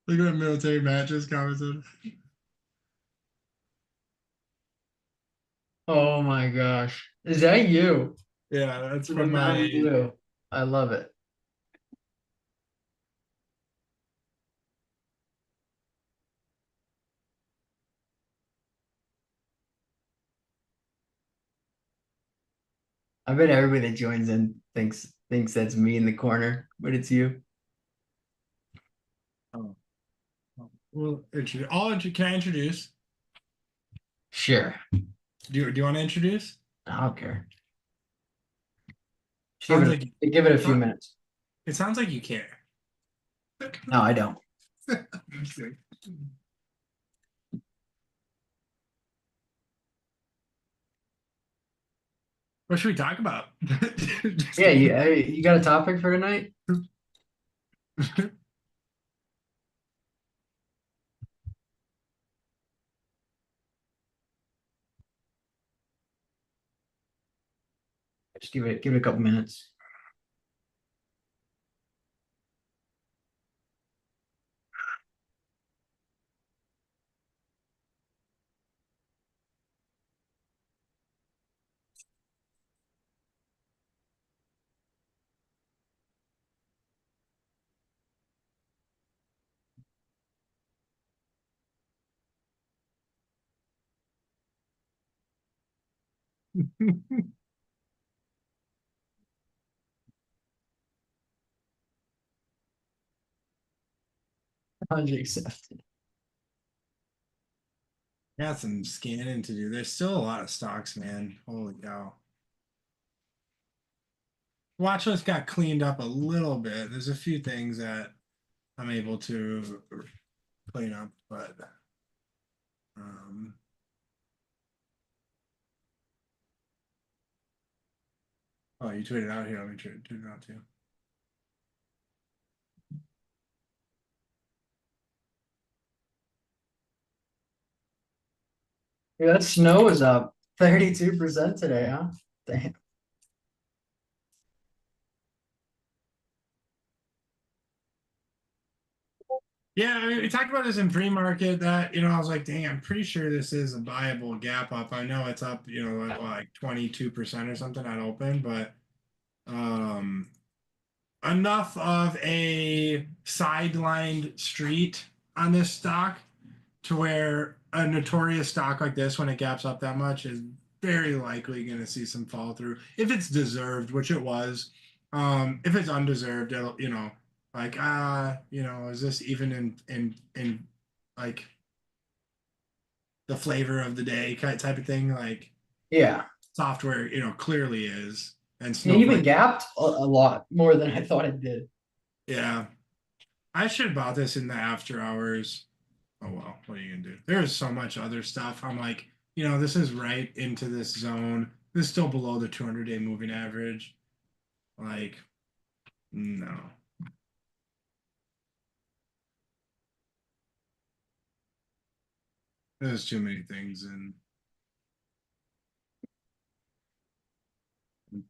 Look at military matches commented. Oh my gosh. Is that you? Yeah, that's The from Mountain my. Dew. I love it. I bet everybody that joins in thinks that's me in the corner, but it's you. Oh, well, can I introduce? Sure. Do you want to introduce? I don't care. Just Sounds like give it a few minutes. it sounds like you care. No, I don't. What should we talk about? Just Yeah, kidding. you got a topic for tonight? Just give it a couple minutes. Project accepted. Got some scanning to do. There's still a lot of stocks, man. Holy cow. Watch list got cleaned up a little bit. There's a few things that I'm able to clean up, but um oh, you tweeted out here. Let me tweet it out too. Yeah, that snow is up 32% today, huh? Damn. Yeah, I mean, we talked about this in pre-market that, I was like, dang, I'm pretty sure this is a viable gap up. I know it's up, like 22% or something at open, but um enough of a sidelined street on this stock to where a notorious stock like this, when it gaps up that much, is very likely going to see some follow through if it's deserved, which it was. If it's undeserved, it'll, like is this even in like the flavor of the day type of thing? Like Yeah. software, clearly is, and It even Snowflake. gapped a lot more than I thought it did. Yeah, I should have bought this in the after hours. Oh well, what are you gonna do? There's so much other stuff. I'm like, this is right into this zone. This is still below the 200-day moving average. Like, no, there's too many things in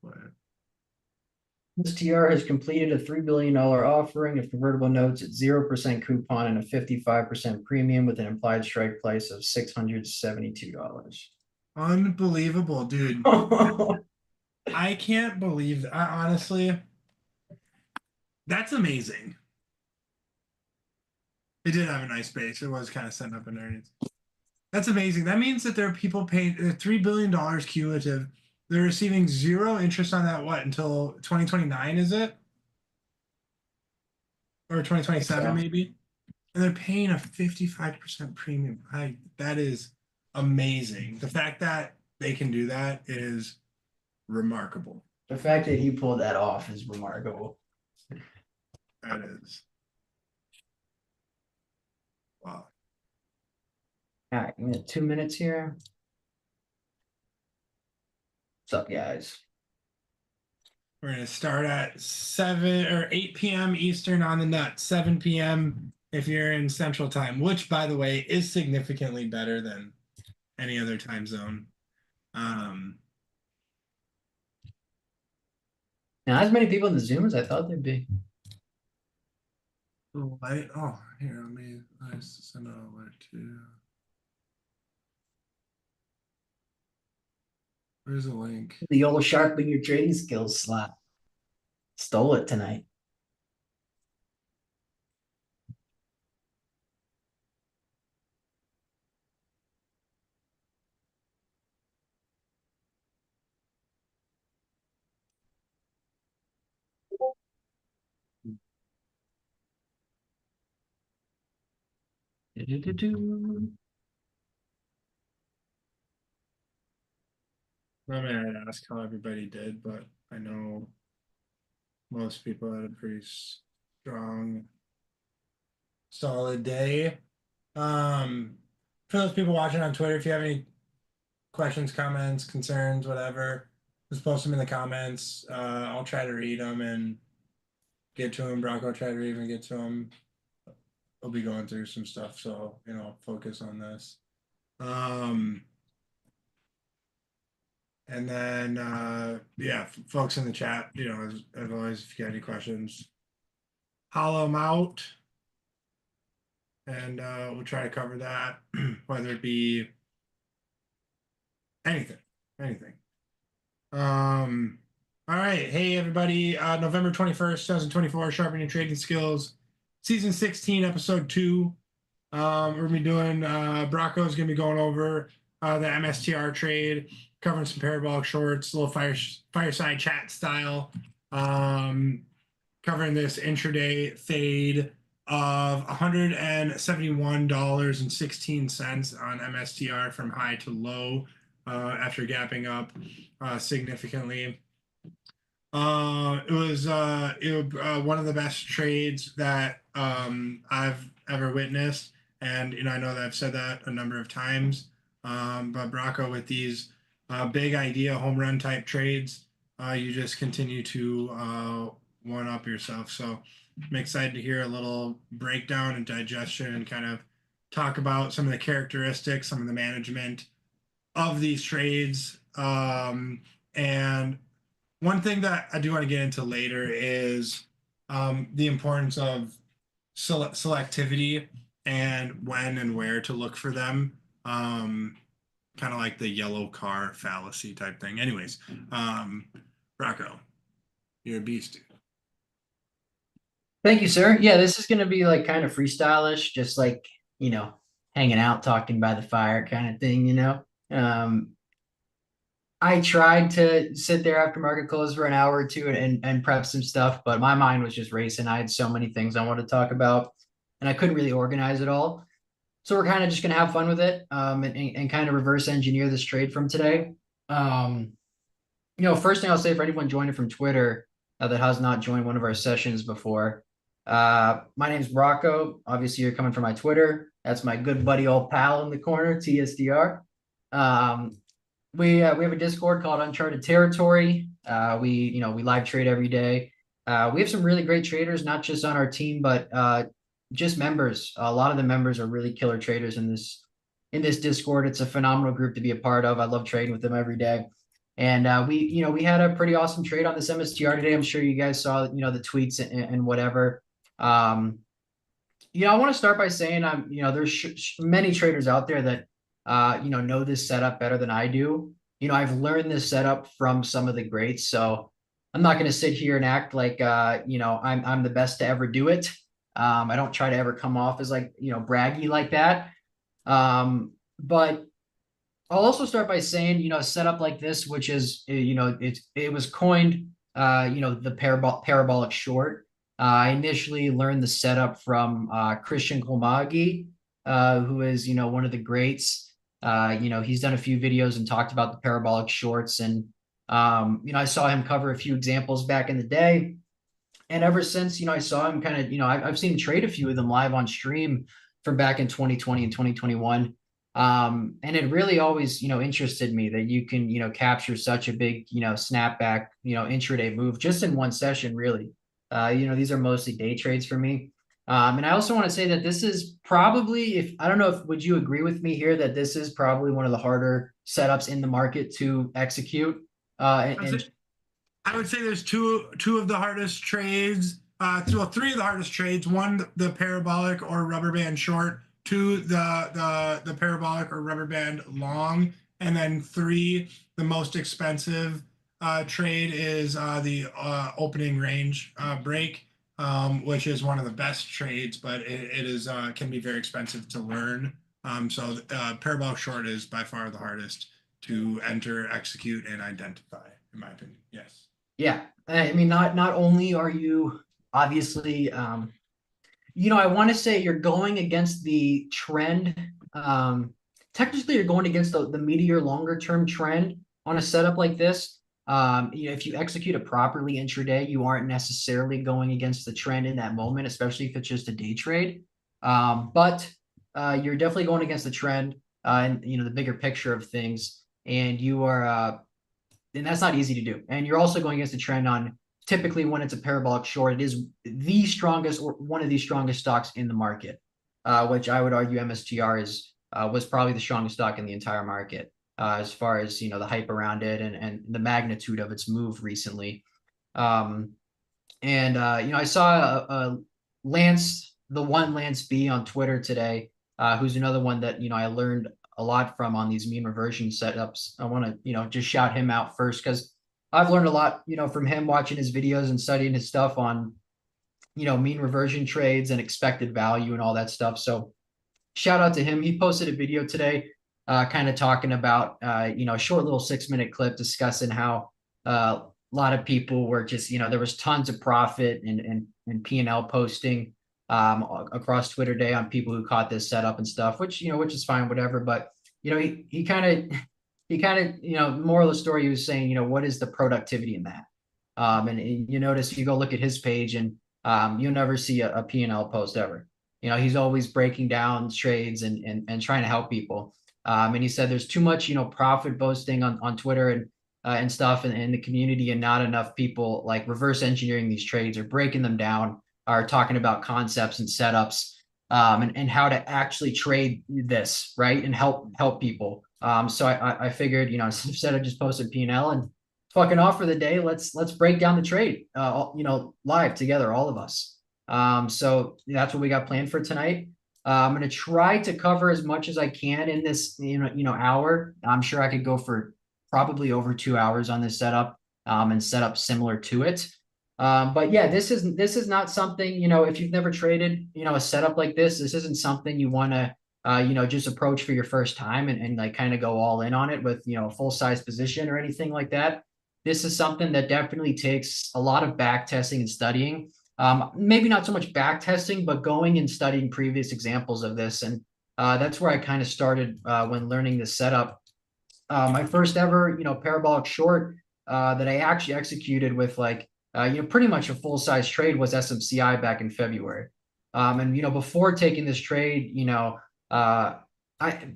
play. MSTR has completed a $3 billion offering of convertible notes at 0% coupon and a 55% premium with an implied strike price of $672. Unbelievable, dude. I can't believe that. Honestly, that's amazing. It did have a nice base. It was kind of setting up an earnings. That's amazing. That means that there are people paying $3 billion cumulative. They're receiving zero interest on that. What, until 2029? Is it, or 2027 So maybe? And they're paying a 55% premium. That is amazing. The fact that they can do that is remarkable. the fact that he pulled that off is remarkable. That is wow. All right, we got 2 minutes here. What's up, guys? We're gonna start at 7 or 8 p.m. Eastern on the nut. 7 p.m. if you're in Central Time, which by the way is significantly better than any other time zone. Um, Not as many people in the Zoom as I thought there'd be. Oh, oh, here, let me send it over to. Where's the link? The old sharpen your trading skills slot. Stole it tonight. I mean, I'd ask how everybody did, but I know most people had a pretty strong, solid day. For those people watching on Twitter, if you have any questions, comments, concerns, whatever, just post them in the comments. I'll try to read them and get to them. Brock will try to read them and get to them. We'll be going through some stuff, so focus on this. And then yeah, folks in the chat, as always, if you got any questions, hollow them out, and we'll try to cover that, whether it be anything, anything. All right, hey everybody, November 21st, 2024, Sharpening Your Trading Skills, season 16, episode 2. We're gonna be doing Brocco's gonna be going over the MSTR trade, covering some parabolic shorts, a little fireside chat style, covering this intraday fade of $171.16 on MSTR from high to low after gapping up significantly. It was one of the best trades that I've ever witnessed, and I know that I've said that a number of times. But Brocco, with these big idea home run type trades, you just continue to one up yourself. So I'm excited to hear a little breakdown and digestion and kind of talk about some of the characteristics, some of the management of these trades. And one thing that I do want to get into later is the importance of selectivity and when and where to look for them. Kind of like the yellow car fallacy type thing. Anyways, Rocco, you're a beast. Thank you, sir. Yeah, this is going to be like kind of freestylish, just like, hanging out, talking by the fire kind of thing. I tried to sit there after market close for an hour or two and prep some stuff, but my mind was just racing. I had so many things I wanted to talk about, and I couldn't really organize it all. So we're kind of just going to have fun with it, and kind of reverse engineer this trade from today. First thing I'll say for anyone joining from Twitter that has not joined one of our sessions before, my name's Rocco. Obviously, you're coming from my Twitter. That's my good buddy, old pal in the corner, TSDR. We have a Discord called Uncharted Territory. We live trade every day. We have some really great traders, not just on our team, but just members. A lot of the members are really killer traders in this Discord. It's a phenomenal group to be a part of. I love trading with them every day. And we had a pretty awesome trade on this MSTR today. I'm sure you guys saw, the tweets and whatever. I want to start by saying there's many traders out there that know this setup better than I do. I've learned this setup from some of the greats, so I'm not going to sit here and act like I'm the best to ever do it. I don't try to ever come off as like braggy like that. But I'll also start by saying, a setup like this, which is, it was coined, the parabolic short. I initially learned the setup from Christian Kolmagi, who is, one of the greats. He's done a few videos and talked about the parabolic shorts. And, I saw him cover a few examples back in the day. And ever since, I saw him kind of, I've seen him trade a few of them live on stream from back in 2020 and 2021. And it really always, interested me that you can, capture such a big, snapback, intraday move just in one session, really. These are mostly day trades for me. And I also want to say that this is probably, I don't know if, would you agree with me here that this is probably one of the harder setups in the market to execute? I would say there's two of the hardest trades So three of the hardest trades: one, the parabolic or rubber band short; two, the parabolic or rubber band long; and then three, the most expensive trade is the opening range break, which is one of the best trades, but it is can be very expensive to learn. So parabolic short is by far the hardest to enter, execute, and identify, in my opinion. Yes. Yeah, I mean, not only are you obviously, I want to say you're going against the trend. Technically, you're going against the meteor longer term trend on a setup like this. If you execute it properly intraday, you aren't necessarily going against the trend in that moment, especially if it's just a day trade. But you're definitely going against the trend and the bigger picture of things, and you are and that's not easy to do. And you're also going against the trend on typically when it's a parabolic short, it is the strongest or one of the strongest stocks in the market, which I would argue MSTR was probably the strongest stock in the entire market as far as the hype around it and the magnitude of its move recently. Um, and I saw Lance B on Twitter today, who's another one that I learned a lot from on these mean reversion setups. I want to just shout him out first because I've learned a lot from him watching his videos and studying his stuff on mean reversion trades and expected value and all that stuff. So shout out to him. He posted a video today, kind of talking about a short little 6-minute clip discussing how a lot of people were just there was tons of profit and P&L posting across Twitter day on people who caught this setup and stuff, which is fine, whatever. But he kind of moral of the story, he was saying what is the productivity in that? And you notice you go look at his page and you'll never see a P&L post ever. He's always breaking down trades and trying to help people. And he said there's too much, profit boasting on Twitter and stuff in the community, and not enough people like reverse engineering these trades or breaking them down, or talking about concepts and setups, and how to actually trade this, right, and help people. So I figured, instead of just posting P&L and fucking off for the day, let's break down the trade, live together, all of us. So that's what we got planned for tonight. I'm going to try to cover as much as I can in this, hour. I'm sure I could go for probably over 2 hours on this setup, and setup similar to it. But yeah, this is not something, if you've never traded, a setup like this isn't something you want to, just approach for your first time and like kind of go all in on it with, a full size position or anything like that. This is something that definitely takes a lot of back testing and studying. Maybe not so much back testing, but going and studying previous examples of this. And that's where I kind of started when learning this setup. My first ever, parabolic short that I actually executed with like, pretty much a full size trade was SMCI back in February. And, before taking this trade, I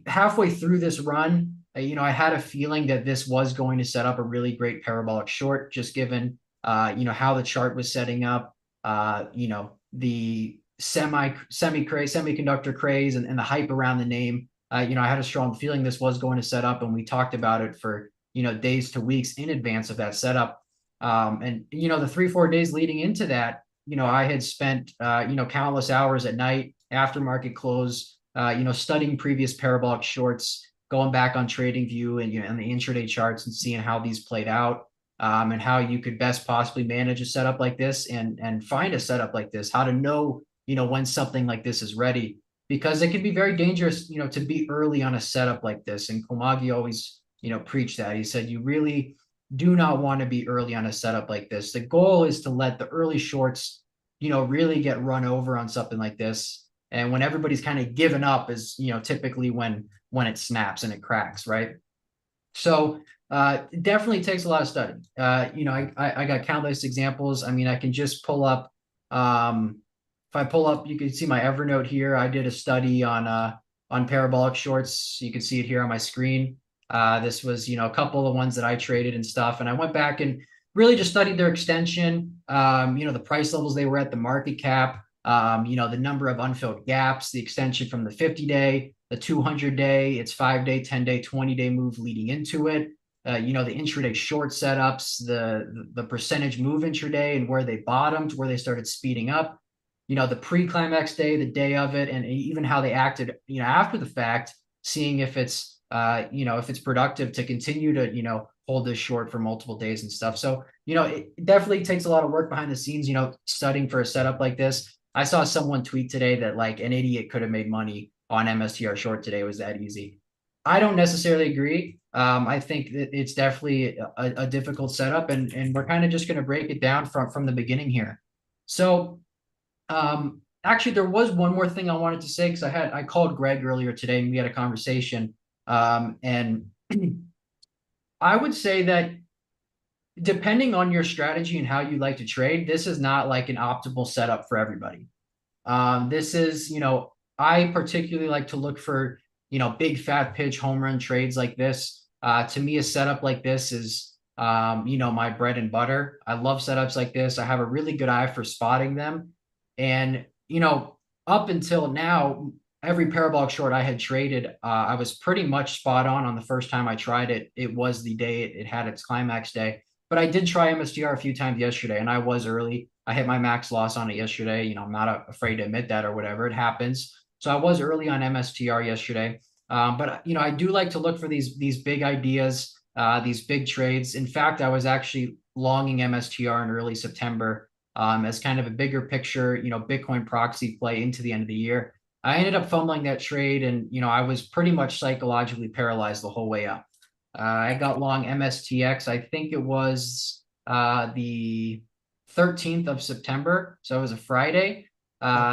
halfway through this run, I had a feeling that this was going to set up a really great parabolic short, just given, how the chart was setting up, the semiconductor craze and the hype around the name. I had a strong feeling this was going to set up, and we talked about it for, days to weeks in advance of that setup. And, the 3-4 days leading into that, I had spent, countless hours at night after market close, studying previous parabolic shorts, going back on TradingView and, and the intraday charts and seeing how these played out, and how you could best possibly manage a setup like this and find a setup like this, how to know, when something like this is ready, because it can be very dangerous, to be early on a setup like this. And Komagi always, preached that. He said, you really do not want to be early on a setup like this. The goal is to let the early shorts, really get run over on something like this. And when everybody's kind of given up is, typically when it snaps and it cracks, right? So it definitely takes a lot of study. I got countless examples. I mean, I can just pull up, if I pull up, you can see my Evernote here. I did a study on parabolic shorts. You can see it here on my screen. This was, a couple of the ones that I traded and stuff. And I went back and really just studied their extension, the price levels they were at, the market cap, the number of unfilled gaps, the extension from the 50-day, the 200-day, its 5-day, 10-day, 20-day move leading into it. the intraday short setups, the percentage move intraday and where they bottomed, where they started speeding up, the pre-climax day, the day of it, and even how they acted, after the fact, seeing if it's, if it's productive to continue to, hold this short for multiple days and stuff. So, it definitely takes a lot of work behind the scenes, studying for a setup like this. I saw someone tweet today that like an idiot could have made money on MSTR short today. It was that easy. I don't necessarily agree. I think that it's definitely a difficult setup, and we're kind of just going to break it down from the beginning here. So, actually, there was one more thing I wanted to say because I called Greg earlier today and we had a conversation. And I would say that depending on your strategy and how you like to trade, this is not like an optimal setup for everybody. This is, I particularly like to look for, big fat pitch home run trades like this. To me, a setup like this is, my bread and butter. I love setups like this. I have a really good eye for spotting them. And, up until now, every parabolic short I had traded, I was pretty much spot on the first time I tried it. It was the day it had its climax day. But I did try MSTR a few times yesterday, and I was early. I hit my max loss on it yesterday. I'm not afraid to admit that or whatever. It happens. So I was early on MSTR yesterday. But I do like to look for these big ideas, these big trades. In fact, I was actually longing MSTR in early September as kind of a bigger picture, Bitcoin proxy play into the end of the year. I ended up fumbling that trade, and I was pretty much psychologically paralyzed the whole way up. I got long MSTX. I think it was the 13th of September, so it was a Friday.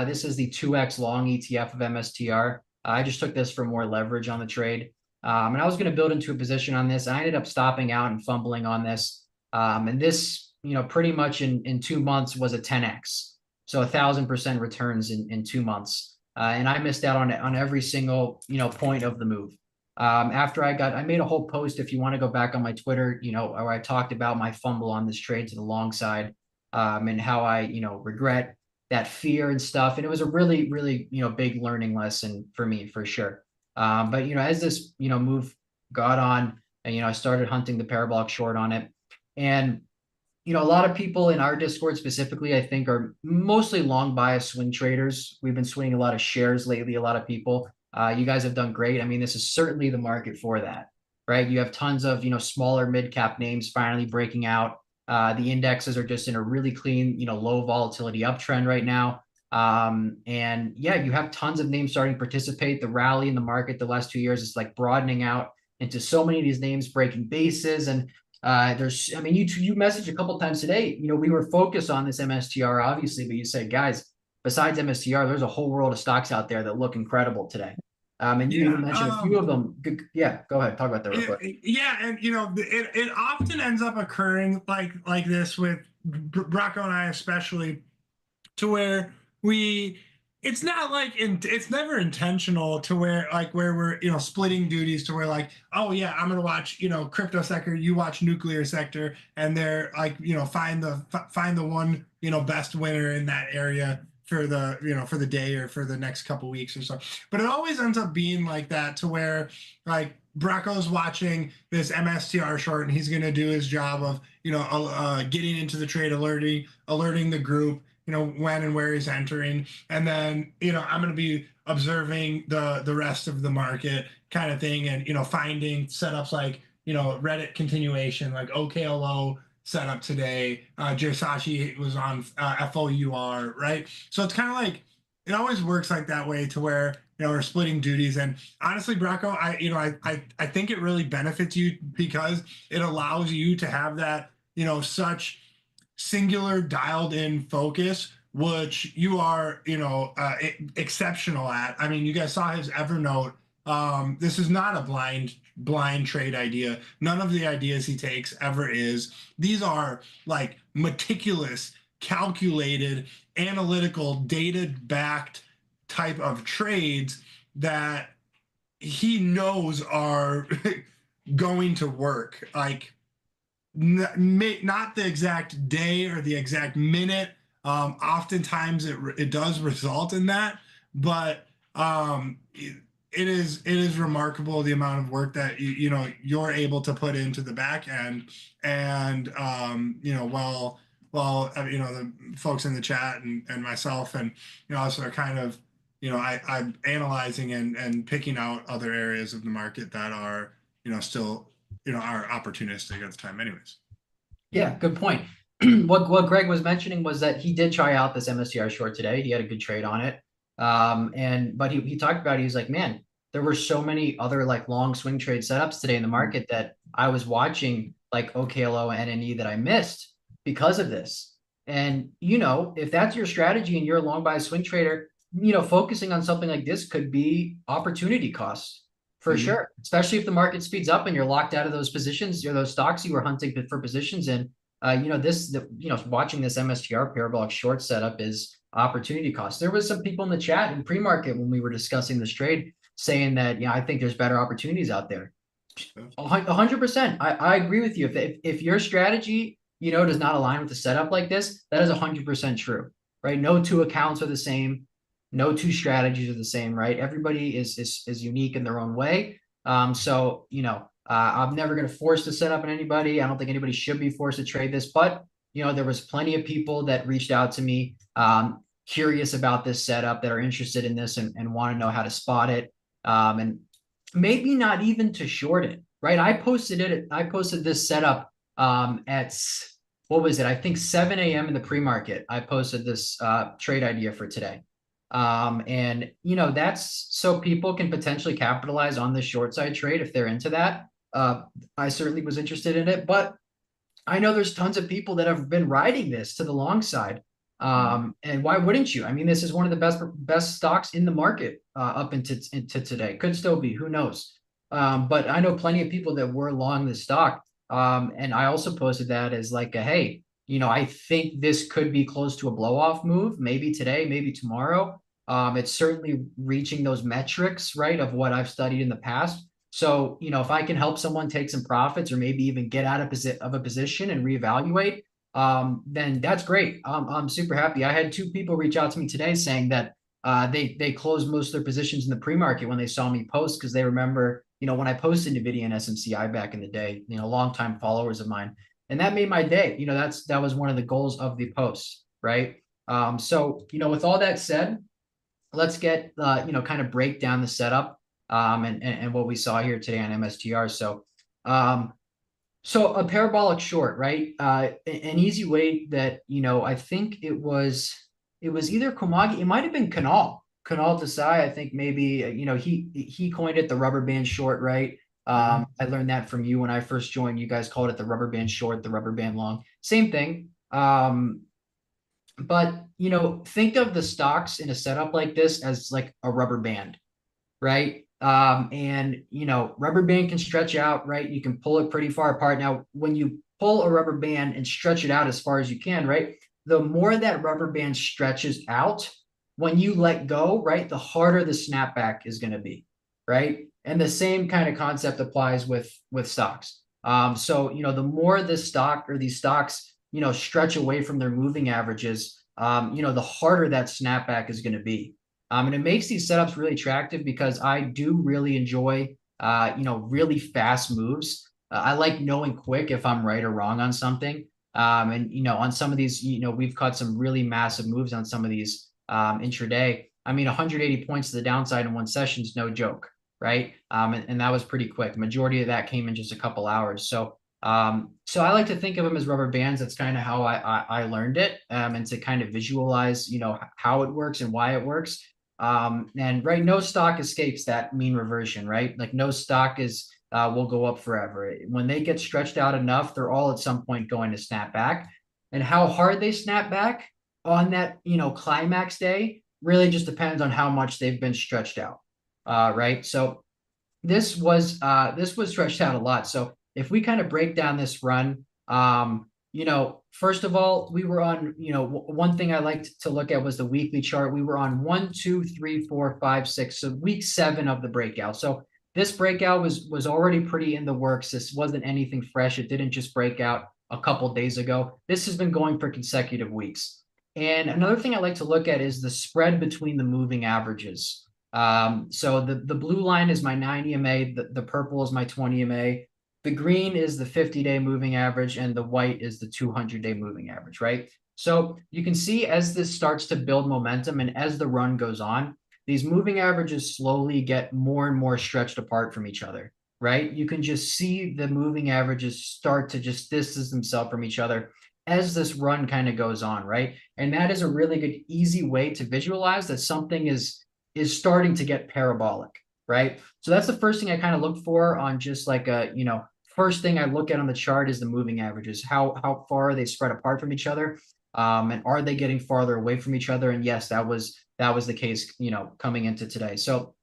This is the 2x long ETF of MSTR. I just took this for more leverage on the trade. And I was going to build into a position on this. I ended up stopping out and fumbling on this. And this, pretty much in 2 months was a 10x. So 1,000% returns in 2 months. And I missed out on every single, point of the move. After I made a whole post, if you want to go back on my Twitter, where I talked about my fumble on this trade to the long side, and how I, regret that fear and stuff. And it was a really, really, big learning lesson for me for sure. But, as this, move got on, and, I started hunting the parabolic short on it. And, a lot of people in our Discord specifically, I think, are mostly long bias swing traders. We've been swinging a lot of shares lately, a lot of people. You guys have done great. I mean, this is certainly the market for that, right? You have tons of, smaller mid cap names finally breaking out. The indexes are just in a really clean, low volatility uptrend right now. And yeah, you have tons of names starting to participate. The rally in the market the last 2 years is like broadening out into so many of these names breaking bases. And you messaged a couple times today, we were focused on this MSTR, obviously, but you said, guys, besides MSTR, there's a whole world of stocks out there that look incredible today. And you even mentioned a few of them. Yeah, go ahead. Talk about that real quick. Yeah, and it often ends up occurring like this with Brocco and I especially, to where it's not like it's never intentional to where we're splitting duties to where like, oh yeah, I'm gonna watch crypto sector, you watch nuclear sector, and they're like find the one best winner in that area for the for the day or for the next couple weeks or so. But it always ends up being like that, to where like Bracco's watching this MSTR short and he's going to do his job of getting into the trade, alerting the group when and where he's entering, and then I'm going to be observing the rest of the market kind of thing, and finding setups like Reddit continuation, like OKLO setup today. Jirsashi was on FOUR, right? So it's kind of like it always works like that way, to where we're splitting duties. And honestly, Bracco, I think it really benefits you because it allows you to have that such singular dialed in focus, which you are exceptional at. I mean, you guys saw his Evernote. This is not a blind trade idea. None of the ideas he takes ever is. These are like meticulous, calculated, analytical, data backed type of trades that he knows are going to work. Like not the exact day or the exact minute. Oftentimes it does result in that, but it is remarkable the amount of work that you're able to put into the back end, and while the folks in the chat and myself and us are kind of I'm analyzing and picking out other areas of the market that are still are opportunistic at the time anyways. Yeah, good point. What Greg was mentioning was that he did try out this MSTR short today. He had a good trade on it. But he talked about it. He was like, man, there were so many other like long swing trade setups today in the market that I was watching like OKLO and NNE that I missed because of this. And if that's your strategy and you're a long buy swing trader, focusing on something like this could be opportunity cost for sure, especially if the market speeds up and you're locked out of those positions or those stocks you were hunting for positions in. Watching this MSTR parabolic short setup is opportunity cost. There was some people in the chat in pre-market when we were discussing this trade saying that, I think there's better opportunities out there. 100%. I agree with you. If your strategy, does not align with the setup like this, that is 100% true, right? No two accounts are the same. No two strategies are the same, right? Everybody is unique in their own way. I'm never going to force the setup on anybody. I don't think anybody should be forced to trade this, but there was plenty of people that reached out to me, curious about this setup, that are interested in this and want to know how to spot it, and maybe not even to short it, right? I posted this setup at what was it? I think 7 a.m. in the pre-market. I posted this trade idea for today. That's so people can potentially capitalize on the short side trade if they're into that. I certainly was interested in it, but I know there's tons of people that have been riding this to the long side. And why wouldn't you? I mean, this is one of the best stocks in the market up into today. Could still be, who knows? But I know plenty of people that were long the stock. And I also posted that as like hey, I think this could be close to a blow off move, maybe today, maybe tomorrow. It's certainly reaching those metrics, right, of what I've studied in the past. So, if I can help someone take some profits or maybe even get out of a position and reevaluate, then that's great. I'm super happy. I had 2 people reach out to me today saying that they closed most of their positions in the pre-market when they saw me post, because they remember, when I posted NVIDIA and SMCI back in the day, longtime followers of mine. And that made my day. That was one of the goals of the post, right? So, with all that said, let's get, kind of break down the setup and what we saw here today on MSTR. So a parabolic short, right? An easy way that, I think it was either Komagi, it might have been Kunal Desai. I think maybe, he coined it the rubber band short, right? I learned that from you when I first joined. You guys called it the rubber band short, the rubber band long, same thing. But, think of the stocks in a setup like this as like a rubber band, right? And rubber band can stretch out, right? You can pull it pretty far apart. Now, when you pull a rubber band and stretch it out as far as you can, right? The more that rubber band stretches out, when you let go, right, the harder the snapback is going to be, right? And the same kind of concept applies with stocks. So the more this stock or these stocks, stretch away from their moving averages, the harder that snapback is going to be. And it makes these setups really attractive because I do really enjoy, really fast moves. I like knowing quick if I'm right or wrong on something. And, on some of these, we've caught some really massive moves on some of these intraday. I mean, 180 points to the downside in one session is no joke, right? And that was pretty quick. Majority of that came in just a couple hours. So I like to think of them as rubber bands. That's kind of how I learned it, and to kind of visualize, how it works and why it works. And right, no stock escapes that mean reversion, right? Like no stock will go up forever. When they get stretched out enough, they're all at some point going to snap back. And how hard they snap back on that, climax day really just depends on how much they've been stretched out. Right. So this was stretched out a lot. So if we kind of break down this run, first of all, we were on, one thing I liked to look at was the weekly chart. We were on 1, 2, 3, 4, 5, 6. So week 7 of the breakout. So this breakout was already pretty in the works. This wasn't anything fresh. It didn't just break out a couple days ago. This has been going for consecutive weeks. And another thing I like to look at is the spread between the moving averages. So the blue line is my 9 EMA, the purple is my 20 EMA, the green is the 50-day moving average, and the white is the 200-day moving average, right? So you can see as this starts to build momentum and as the run goes on, these moving averages slowly get more and more stretched apart from each other, right? You can just see the moving averages start to just distance themselves from each other as this run kind of goes on, right? And that is a really good, easy way to visualize that something is starting to get parabolic, right? So that's the first thing I kind of look for on just like a, first thing I look at on the chart is the moving averages. How far are they spread apart from each other? And are they getting farther away from each other? And yes, that was the case, coming into today. So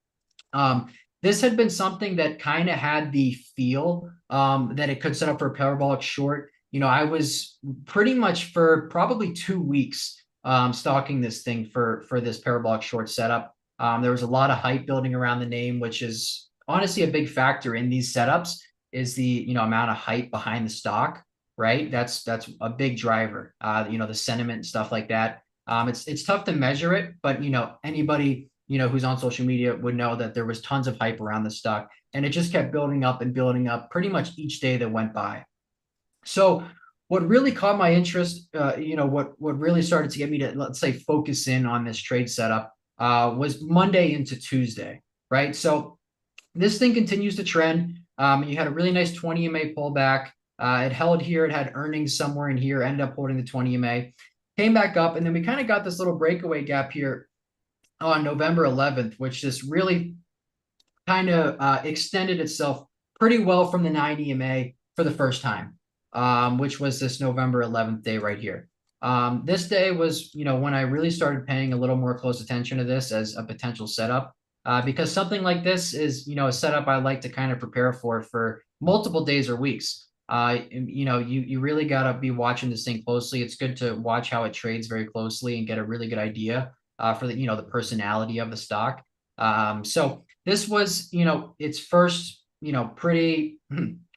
this had been something that kind of had the feel that it could set up for a parabolic short. I was pretty much for probably 2 weeks stalking this thing for this parabolic short setup. There was a lot of hype building around the name, which is honestly a big factor in these setups is the amount of hype behind the stock, right? That's a big driver. The sentiment and stuff like that. It's tough to measure it, but anybody who's on social media would know that there was tons of hype around the stock, and it just kept building up and building up pretty much each day that went by. So what really caught my interest, what really started to get me to, let's say, focus in on this trade setup was Monday into Tuesday, right? So this thing continues to trend. You had a really nice 20 EMA pullback. It held here. It had earnings somewhere in here, ended up holding the 20 EMA, came back up, and then we kind of got this little breakaway gap here on November 11th, which just really kind of extended itself pretty well from the 9 EMA for the first time, which was this November 11th day right here. This day was, when I really started paying a little more close attention to this as a potential setup, because something like this is, a setup I like to kind of prepare for multiple days or weeks. You really got to be watching this thing closely. It's good to watch how it trades very closely and get a really good idea for the personality of the stock. So this was, its first, pretty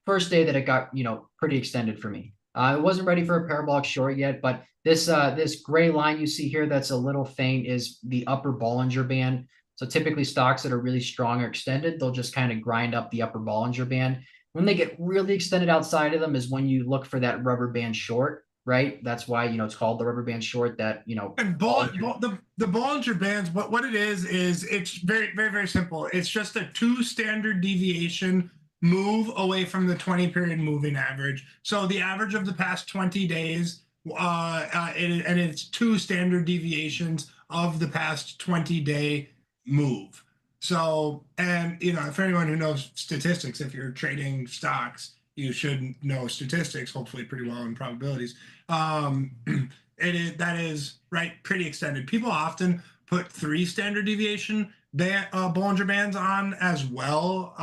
first day that it got, pretty extended for me. It wasn't ready for a parabolic short yet, but this gray line you see here that's a little faint is the upper Bollinger Band. So typically stocks that are really strong or extended, they'll just kind of grind up the upper Bollinger Band. When they get really extended outside of them is when you look for that rubber band short, right? That's why, it's called the rubber band short that, And the Bollinger Bands, what it is it's very, very, very simple. It's just a 2 standard deviation move away from the 20 period moving average. So the average of the past 20 days, and it's 2 standard deviations of the past 20-day move. So, and for anyone who knows statistics, if you're trading stocks, you should know statistics, hopefully pretty well in probabilities. That is right, pretty extended. People often put 3 standard deviation Bollinger Bands on as well.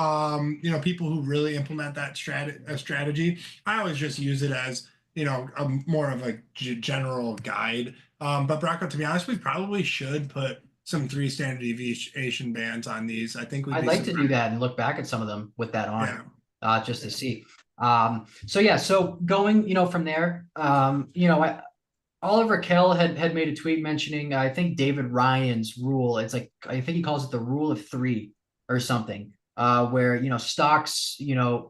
People who really implement that strategy. I always just use it as more of a general guide. But Brocco, to be honest, we probably should put some 3 standard deviation bands on these. I think I'd like to do that and look back at some of them with that on, just to see. So yeah, so going, from there, Oliver Kell had made a tweet mentioning, I think David Ryan's rule. It's like, I think he calls it the rule of 3 or something, where, stocks,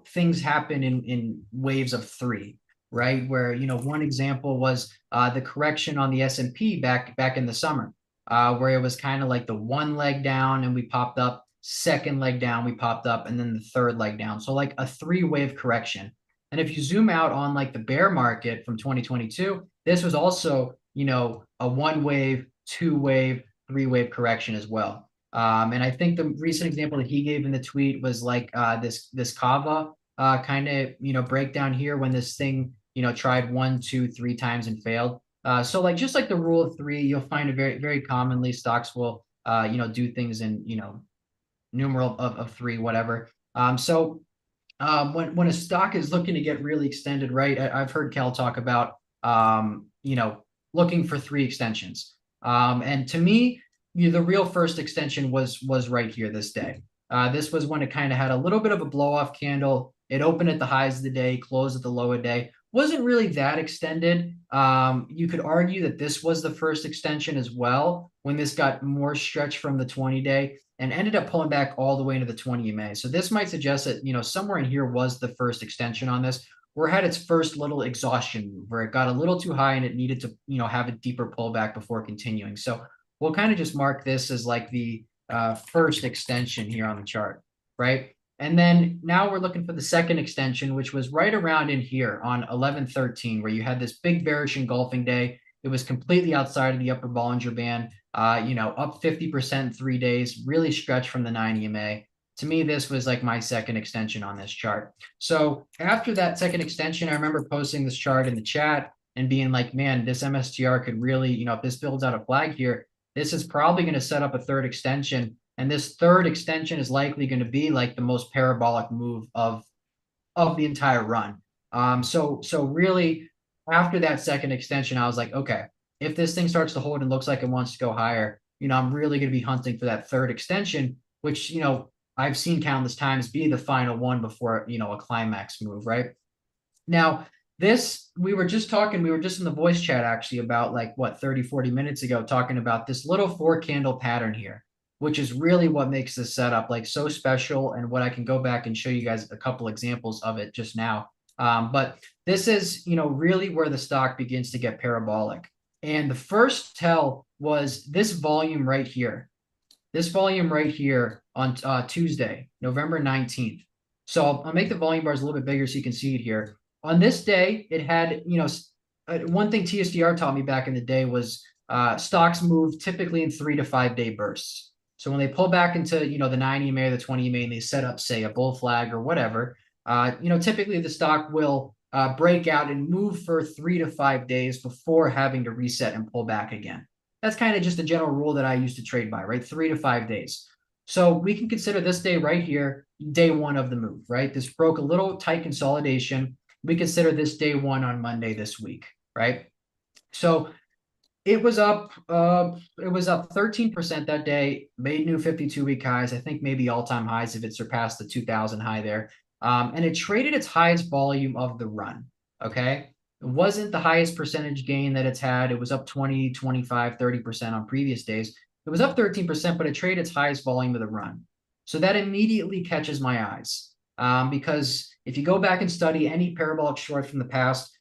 things happen in waves of 3, right? Where, one example was the correction on the S&P back in the summer, where it was kind of like the 1 leg down and we popped up, second leg down, we popped up, and then the third leg down. So like a 3-wave correction. And if you zoom out on like the bear market from 2022, this was also, a 1-wave, 2-wave, 3-wave correction as well. And I think the recent example that he gave in the tweet was like this Kava kind of, breakdown here when this thing, tried 1, 2, 3 times and failed. So like just like the rule of 3, you'll find it very, very commonly stocks will, do things in, numeral of 3, whatever. So when a stock is looking to get really extended, right? I've heard Cal talk about, looking for 3 extensions. And to me, the real first extension was right here this day. This was when it kind of had a little bit of a blow off candle. It opened at the highs of the day, closed at the low of the day. Wasn't really that extended. You could argue that this was the first extension as well when this got more stretch from the 20-day. and ended up pulling back all the way into the 20 EMA. So this might suggest that, somewhere in here was the first extension on this, where it had its first little exhaustion move, where it got a little too high and it needed to, have a deeper pullback before continuing. So we'll kind of just mark this as like the first extension here on the chart, right? And then now we're looking for the second extension, which was right around in here on 11/13, where you had this big bearish engulfing day. It was completely outside of the upper Bollinger Band, up 50% in 3 days, really stretched from the 9 EMA. To me, this was like my second extension on this chart. So after that second extension, I remember posting this chart in the chat and being like, man, this MSTR could really, if this builds out a flag here, this is probably going to set up a third extension. And this third extension is likely going to be like the most parabolic move of the entire run. So really, after that second extension, I was like, okay, if this thing starts to hold and looks like it wants to go higher, I'm really going to be hunting for that third extension, which, I've seen countless times be the final one before, a climax move, right? Now, this, we were just in the voice chat actually about like what, 30, 40 minutes ago, talking about this little 4-candle pattern here, which is really what makes this setup like so special, and what I can go back and show you guys a couple examples of it just now. But this is, really where the stock begins to get parabolic. And the first tell was this volume right here. This volume right here on Tuesday, November 19th. So I'll make the volume bars a little bit bigger so you can see it here. On this day, it had, one thing TSDR taught me back in the day was stocks move typically in 3 to 5 day bursts. So when they pull back into, the 9 EMA or the 20 EMA and they set up, say, a bull flag or whatever, typically the stock will break out and move for 3 to 5 days before having to reset and pull back again. That's kind of just a general rule that I used to trade by, right? 3 to 5 days. So we can consider this day right here, day one of the move, right? This broke a little tight consolidation. We consider this day one on Monday this week, right? So it was up 13% that day, made new 52-week highs. I think maybe all-time highs if it surpassed the 2000 high there. And it traded its highest volume of the run, okay? It wasn't the highest percentage gain that it's had. It was up 20, 25, 30% on previous days. It was up 13%, but it traded its highest volume of the run. So that immediately catches my eyes, because if you go back and study any parabolic short from the past,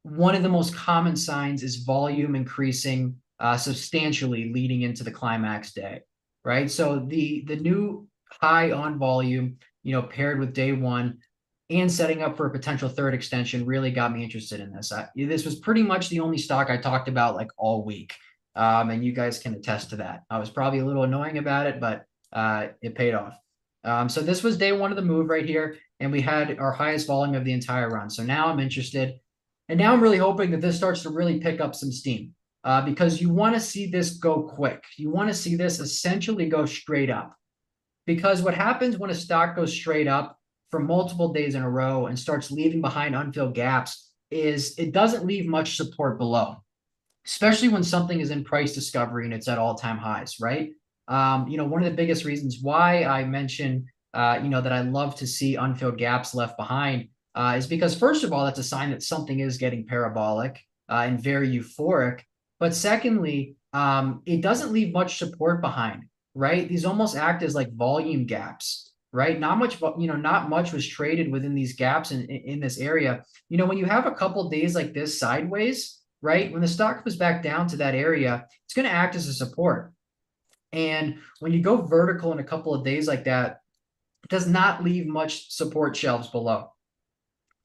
one of the most common signs is volume increasing substantially leading into the climax day, right? So the new high on volume, paired with day one and setting up for a potential third extension really got me interested in this. This was pretty much the only stock I talked about like all week. And you guys can attest to that. I was probably a little annoying about it, but it paid off. So this was day one of the move right here, and we had our highest volume of the entire run. So now I'm interested. And now I'm really hoping that this starts to really pick up some steam, because you want to see this go quick. You want to see this essentially go straight up, because what happens when a stock goes straight up for multiple days in a row and starts leaving behind unfilled gaps is it doesn't leave much support below, especially when something is in price discovery and it's at all-time highs, right? One of the biggest reasons why I mention, that I love to see unfilled gaps left behind is because, first of all, that's a sign that something is getting parabolic and very euphoric. But secondly, it doesn't leave much support behind, right? These almost act as like volume gaps, right? Not much was traded within these gaps in this area. When you have a couple days like this sideways, right? When the stock goes back down to that area, it's going to act as a support. And when you go vertical in a couple of days like that, it does not leave much support shelves below.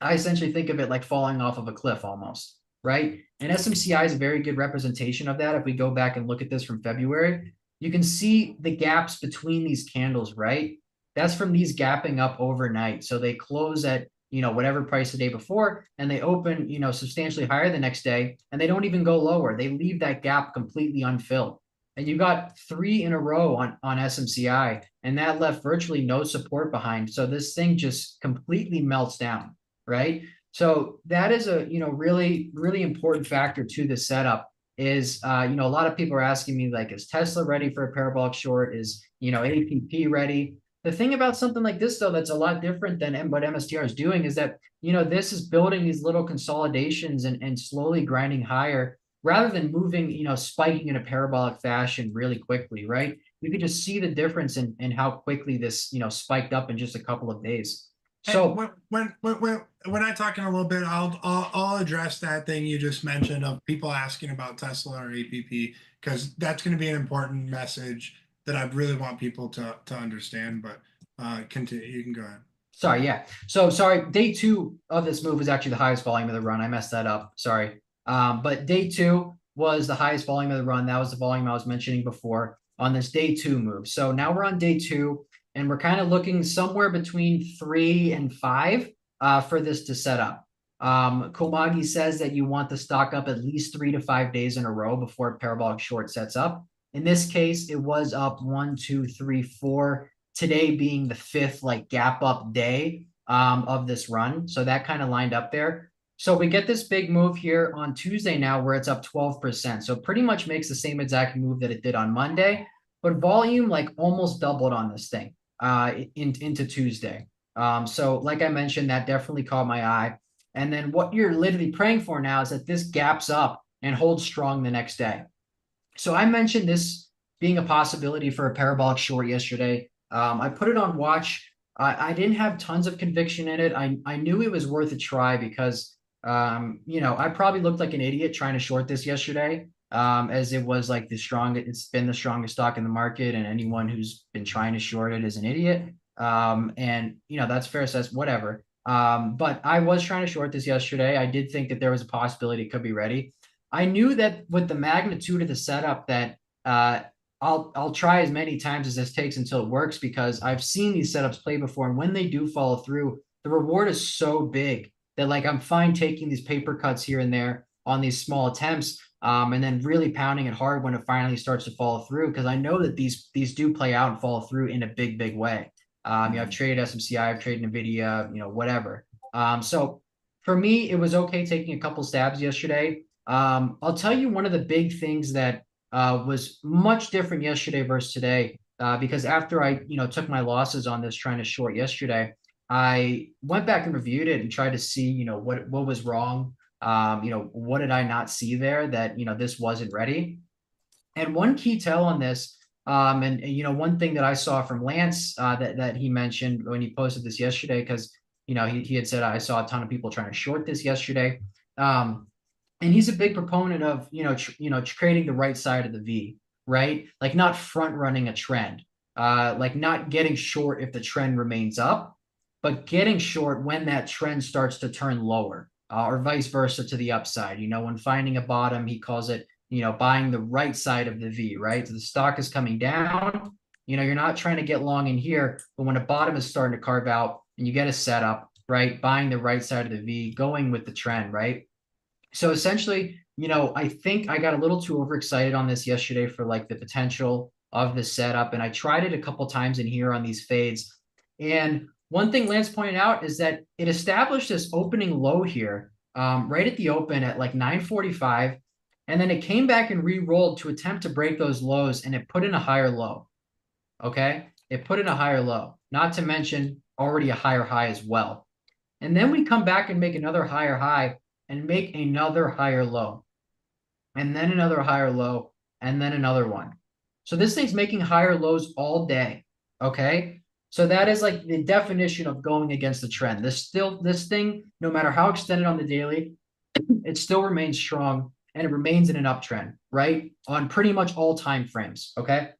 I essentially think of it like falling off of a cliff almost, right? And SMCI is a very good representation of that. If we go back and look at this from February, you can see the gaps between these candles, right? That's from these gapping up overnight. So they close at, whatever price the day before, and they open, substantially higher the next day, and they don't even go lower. They leave that gap completely unfilled. And you got 3 in a row on SMCI, and that left virtually no support behind. So this thing just completely melts down, right? So that is a, really, really important factor to the setup is, a lot of people are asking me, like, is Tesla ready for a parabolic short? Is, APP ready? The thing about something like this, though, that's a lot different than what MSTR is doing is that, this is building these little consolidations and slowly grinding higher rather than moving, spiking in a parabolic fashion really quickly, right? you could just see the difference in how quickly this, spiked up in just a couple of days. And So when I talk in a little bit, I'll address that thing you just mentioned of people asking about Tesla or APP, because that's going to be an important message that I really want people to understand. But continue. You can go ahead. sorry, yeah. So sorry, day two of this move was actually the highest volume of the run. I messed that up. Sorry. But day two was the highest volume of the run. That was the volume I was mentioning before on this day two move. So now we're on day two, and we're kind of looking somewhere between 3 and 5 for this to set up. Komagi says that you want the stock up at least 3 to 5 days in a row before a parabolic short sets up. In this case, it was up 1, 2, 3, 4. Today being the fifth like gap up day of this run. So that kind of lined up there. So we get this big move here on Tuesday now where it's up 12%. So pretty much makes the same exact move that it did on Monday, but volume like almost doubled on this thing into Tuesday. So like I mentioned, that definitely caught my eye. And then what you're literally praying for now is that this gaps up and holds strong the next day. So I mentioned this being a possibility for a parabolic short yesterday. I put it on watch. I didn't have tons of conviction in it. I knew it was worth a try because, I probably looked like an idiot trying to short this yesterday, as it was like it's been the strongest stock in the market, and anyone who's been trying to short it is an idiot. And that's fair, says whatever. But I was trying to short this yesterday. I did think that there was a possibility it could be ready. I knew that with the magnitude of the setup that I'll try as many times as this takes until it works, because I've seen these setups play before, and when they do follow through, the reward is so big that like I'm fine taking these paper cuts here and there on these small attempts, and then really pounding it hard when it finally starts to follow through, because I know that these do play out and follow through in a big way. I've traded SMCI, I've traded Nvidia, whatever. So for me, it was okay taking a couple stabs yesterday. I'll tell you one of the big things that was much different yesterday versus today, because after I, took my losses on this trying to short yesterday, I went back and reviewed it and tried to see, what was wrong. What did I not see there that, this wasn't ready? And one key tell on this, and one thing that I saw from Lance that he mentioned when he posted this yesterday, because he had said I saw a ton of people trying to short this yesterday. And he's a big proponent of creating the right side of the V, right? Like not front running a trend, like not getting short if the trend remains up, but getting short when that trend starts to turn lower, or vice versa to the upside. When finding a bottom, he calls it buying the right side of the V, right? So the stock is coming down. You're not trying to get long in here, but when a bottom is starting to carve out and you get a setup, right? Buying the right side of the V, going with the trend, right? So essentially, I think I got a little too overexcited on this yesterday for like the potential of the setup. And I tried it a couple times in here on these fades. And one thing Lance pointed out is that it established this opening low here, right at the open at like 9:45. And then it came back and re-rolled to attempt to break those lows, and it put in a higher low. Okay. It put in a higher low, not to mention already a higher high as well. And then we come back and make another higher high and make another higher low, and then another higher low, and then another one. So this thing's making higher lows all day. Okay. So that is like the definition of going against the trend. This thing, no matter how extended on the daily, it still remains strong, and it remains in an uptrend, right? On pretty much all time frames. Okay.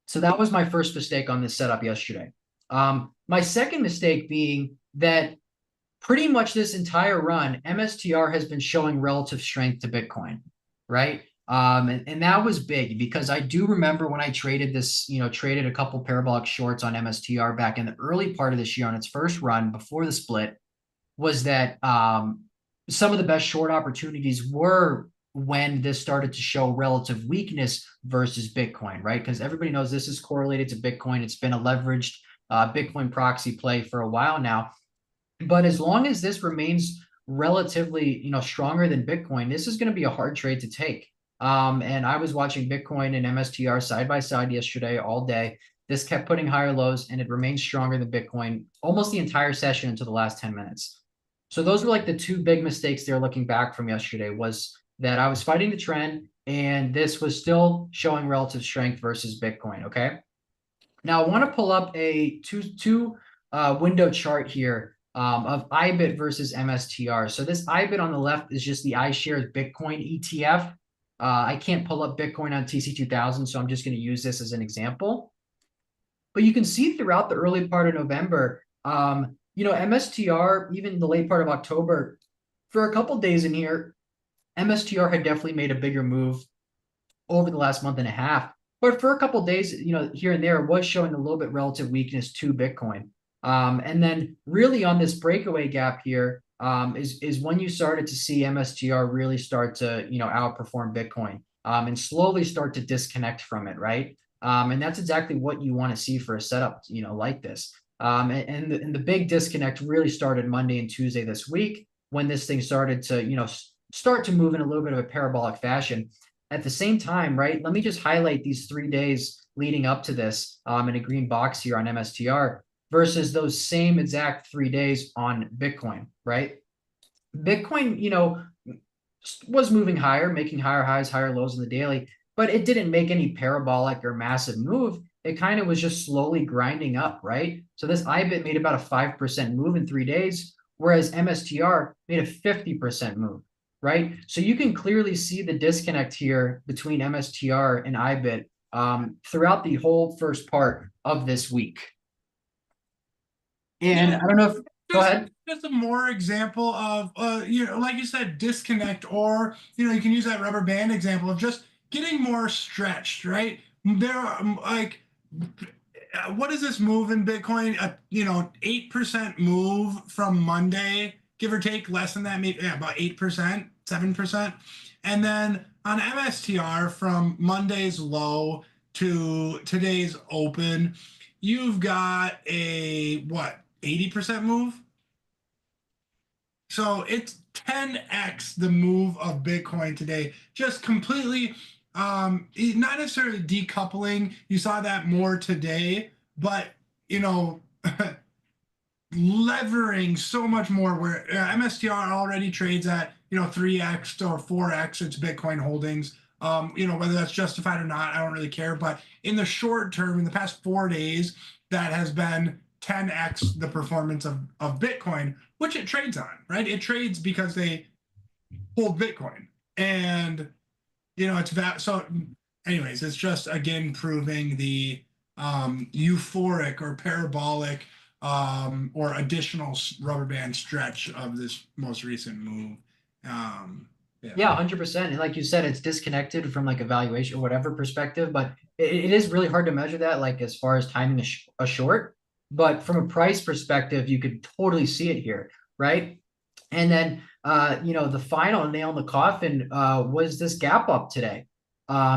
So that was my first mistake on this setup yesterday. My second mistake being that pretty much this entire run, MSTR has been showing relative strength to Bitcoin, right? And that was big, because I do remember when I traded this, traded a couple parabolic shorts on MSTR back in the early part of this year on its first run before the split, was that some of the best short opportunities were when this started to show relative weakness versus Bitcoin, right? Because everybody knows this is correlated to Bitcoin. It's been a leveraged Bitcoin proxy play for a while now. But as long as this remains relatively, stronger than Bitcoin, this is going to be a hard trade to take. And I was watching Bitcoin and MSTR side by side yesterday all day. This kept putting higher lows, and it remains stronger than Bitcoin almost the entire session until the last 10 minutes. So those were like the two big mistakes there looking back from yesterday, was that I was fighting the trend, and this was still showing relative strength versus Bitcoin. Okay. Now I want to pull up a two window chart here of IBIT versus MSTR. So this IBIT on the left is just the iShares Bitcoin ETF. I can't pull up Bitcoin on TC2000, so I'm just going to use this as an example. But you can see throughout the early part of November, MSTR, even the late part of October, for a couple days in here, MSTR had definitely made a bigger move over the last month and a half. But for a couple days, here and there, it was showing a little bit relative weakness to Bitcoin. And then really on this breakaway gap here is when you started to see MSTR really start to, outperform Bitcoin and slowly start to disconnect from it, right? And that's exactly what you want to see for a setup, like this. And the big disconnect really started Monday and Tuesday this week when this thing started to, start to move in a little bit of a parabolic fashion. At the same time, right, let me just highlight these 3 days leading up to this in a green box here on MSTR versus those same exact 3 days on Bitcoin, right? Bitcoin, was moving higher, making higher highs, higher lows in the daily, but it didn't make any parabolic or massive move. It kind of was just slowly grinding up, right? So this IBIT made about a 5% move in 3 days, whereas MSTR made a 50% move, right? So you can clearly see the disconnect here between MSTR and IBIT throughout the whole first part of this week. And I don't know if, go ahead. Just a more example of, like you said, disconnect, or, you can use that rubber band example of just getting more stretched, right? There are like, what is this move in Bitcoin? 8% move from Monday, give or take, less than that, maybe about 8%, 7%. And then on MSTR from Monday's low to today's open, you've got a 80% move. So it's 10x the move of Bitcoin today, just completely not necessarily decoupling. You saw that more today, but levering so much more, where MSTR already trades at 3x or 4x its Bitcoin holdings. Whether that's justified or not, I don't really care. But in the short term, in the past 4 days, that has been 10x the performance of Bitcoin, which it trades on, right? It trades because they hold Bitcoin, and it's that. So, anyways, it's just again proving the euphoric or parabolic or additional rubber band stretch of this most recent move. Yeah, 100%. And like you said, it's disconnected from like a valuation or whatever perspective, but it is really hard to measure that, like as far as timing a short. But from a price perspective, you could totally see it here, right? And then, the final nail in the coffin was this gap up today.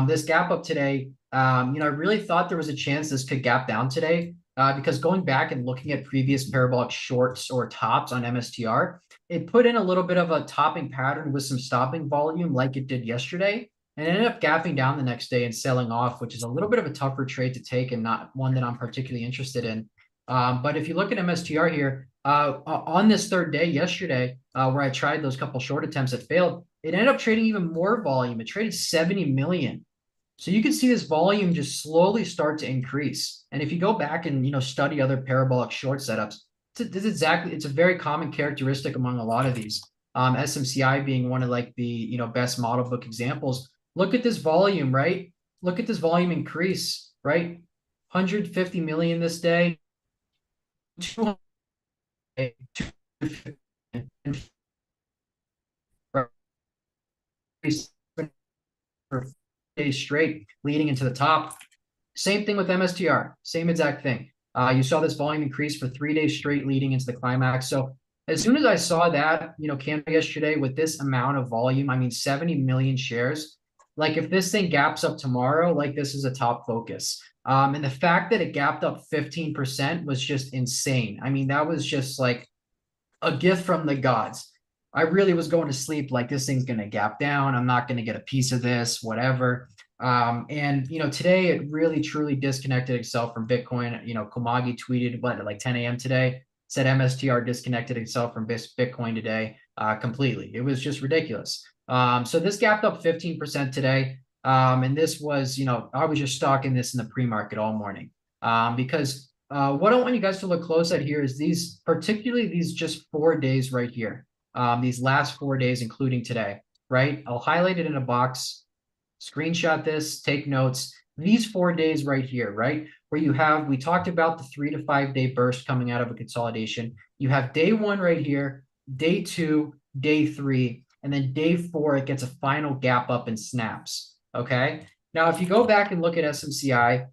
This gap up today, I really thought there was a chance this could gap down today because going back and looking at previous parabolic shorts or tops on MSTR, it put in a little bit of a topping pattern with some stopping volume like it did yesterday, and ended up gapping down the next day and selling off, which is a little bit of a tougher trade to take and not one that I'm particularly interested in. But if you look at MSTR here, on this third day yesterday, where I tried those couple short attempts that failed, it ended up trading even more volume. It traded 70 million. So you can see this volume just slowly start to increase. And if you go back and study other parabolic short setups, it's a very common characteristic among a lot of these. SMCI being one of like the best model book examples. Look at this volume, right? Look at this volume increase, right? 150 million this day, 200 for days straight leading into the top. Same thing with MSTR, same exact thing. You saw this volume increase for 3 days straight leading into the climax. So as soon as I saw that, candle yesterday with this amount of volume, I mean, 70 million shares, like if this thing gaps up tomorrow, like this is a top focus. And the fact that it gapped up 15% was just insane. I mean, that was just like a gift from the gods. I really was going to sleep like this thing's going to gap down. I'm not going to get a piece of this, whatever. And today it really truly disconnected itself from Bitcoin. Komagi tweeted at like 10 a.m. today, said MSTR disconnected itself from Bitcoin today completely. It was just ridiculous. So this gapped up 15% today. And this was, I was just stalking this in the pre-market all morning. Because what I want you guys to look close at here is these, particularly these just 4 days right here. These last 4 days, including today, right? I'll highlight it in a box, screenshot this, take notes. These 4 days right here, right? Where you have, we talked about the 3 to 5 day burst coming out of a consolidation. You have day one right here, day two, day three, and then day four, it gets a final gap up and snaps. Okay. Now, if you go back and look at SMCI,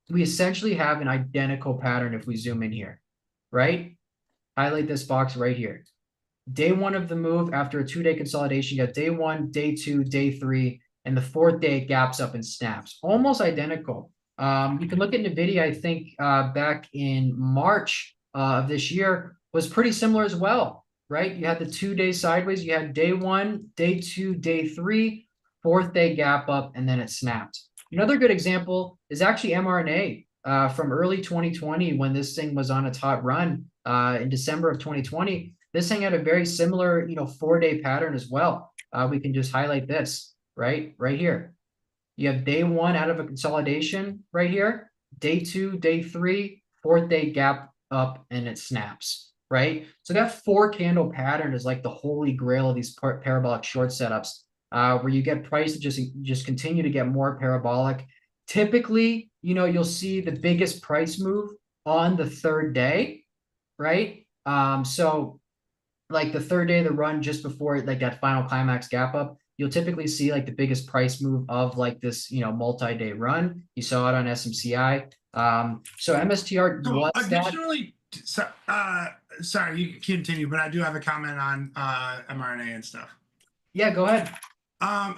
we essentially have an identical pattern if we zoom in here, right? Highlight this box right here. Day one of the move after a 2-day consolidation, you got day one, day two, day three, and the fourth day it gaps up and snaps. Almost identical. You can look at NVIDIA, I think back in March of this year was pretty similar as well, right? You had the 2-day sideways, you had day one, day two, day three, fourth day gap up, and then it snapped. Another good example is actually mRNA from early 2020 when this thing was on its hot run in December of 2020. This thing had a very similar, 4-day pattern as well. We can just highlight this, right here. You have day one out of a consolidation right here, day two, day three, fourth day gap up, and it snaps, right? So that 4-candle pattern is like the holy grail of these parabolic short setups, where you get price to just continue to get more parabolic. Typically, you'll see the biggest price move on the third day, right? So like the third day of the run just before like that final climax gap up, you'll typically see like the biggest price move of like this, multi-day run. You saw it on SMCI. So MSTR So was that. additionally, sorry, you can continue, but I do have a comment on mRNA and stuff. Yeah, go ahead.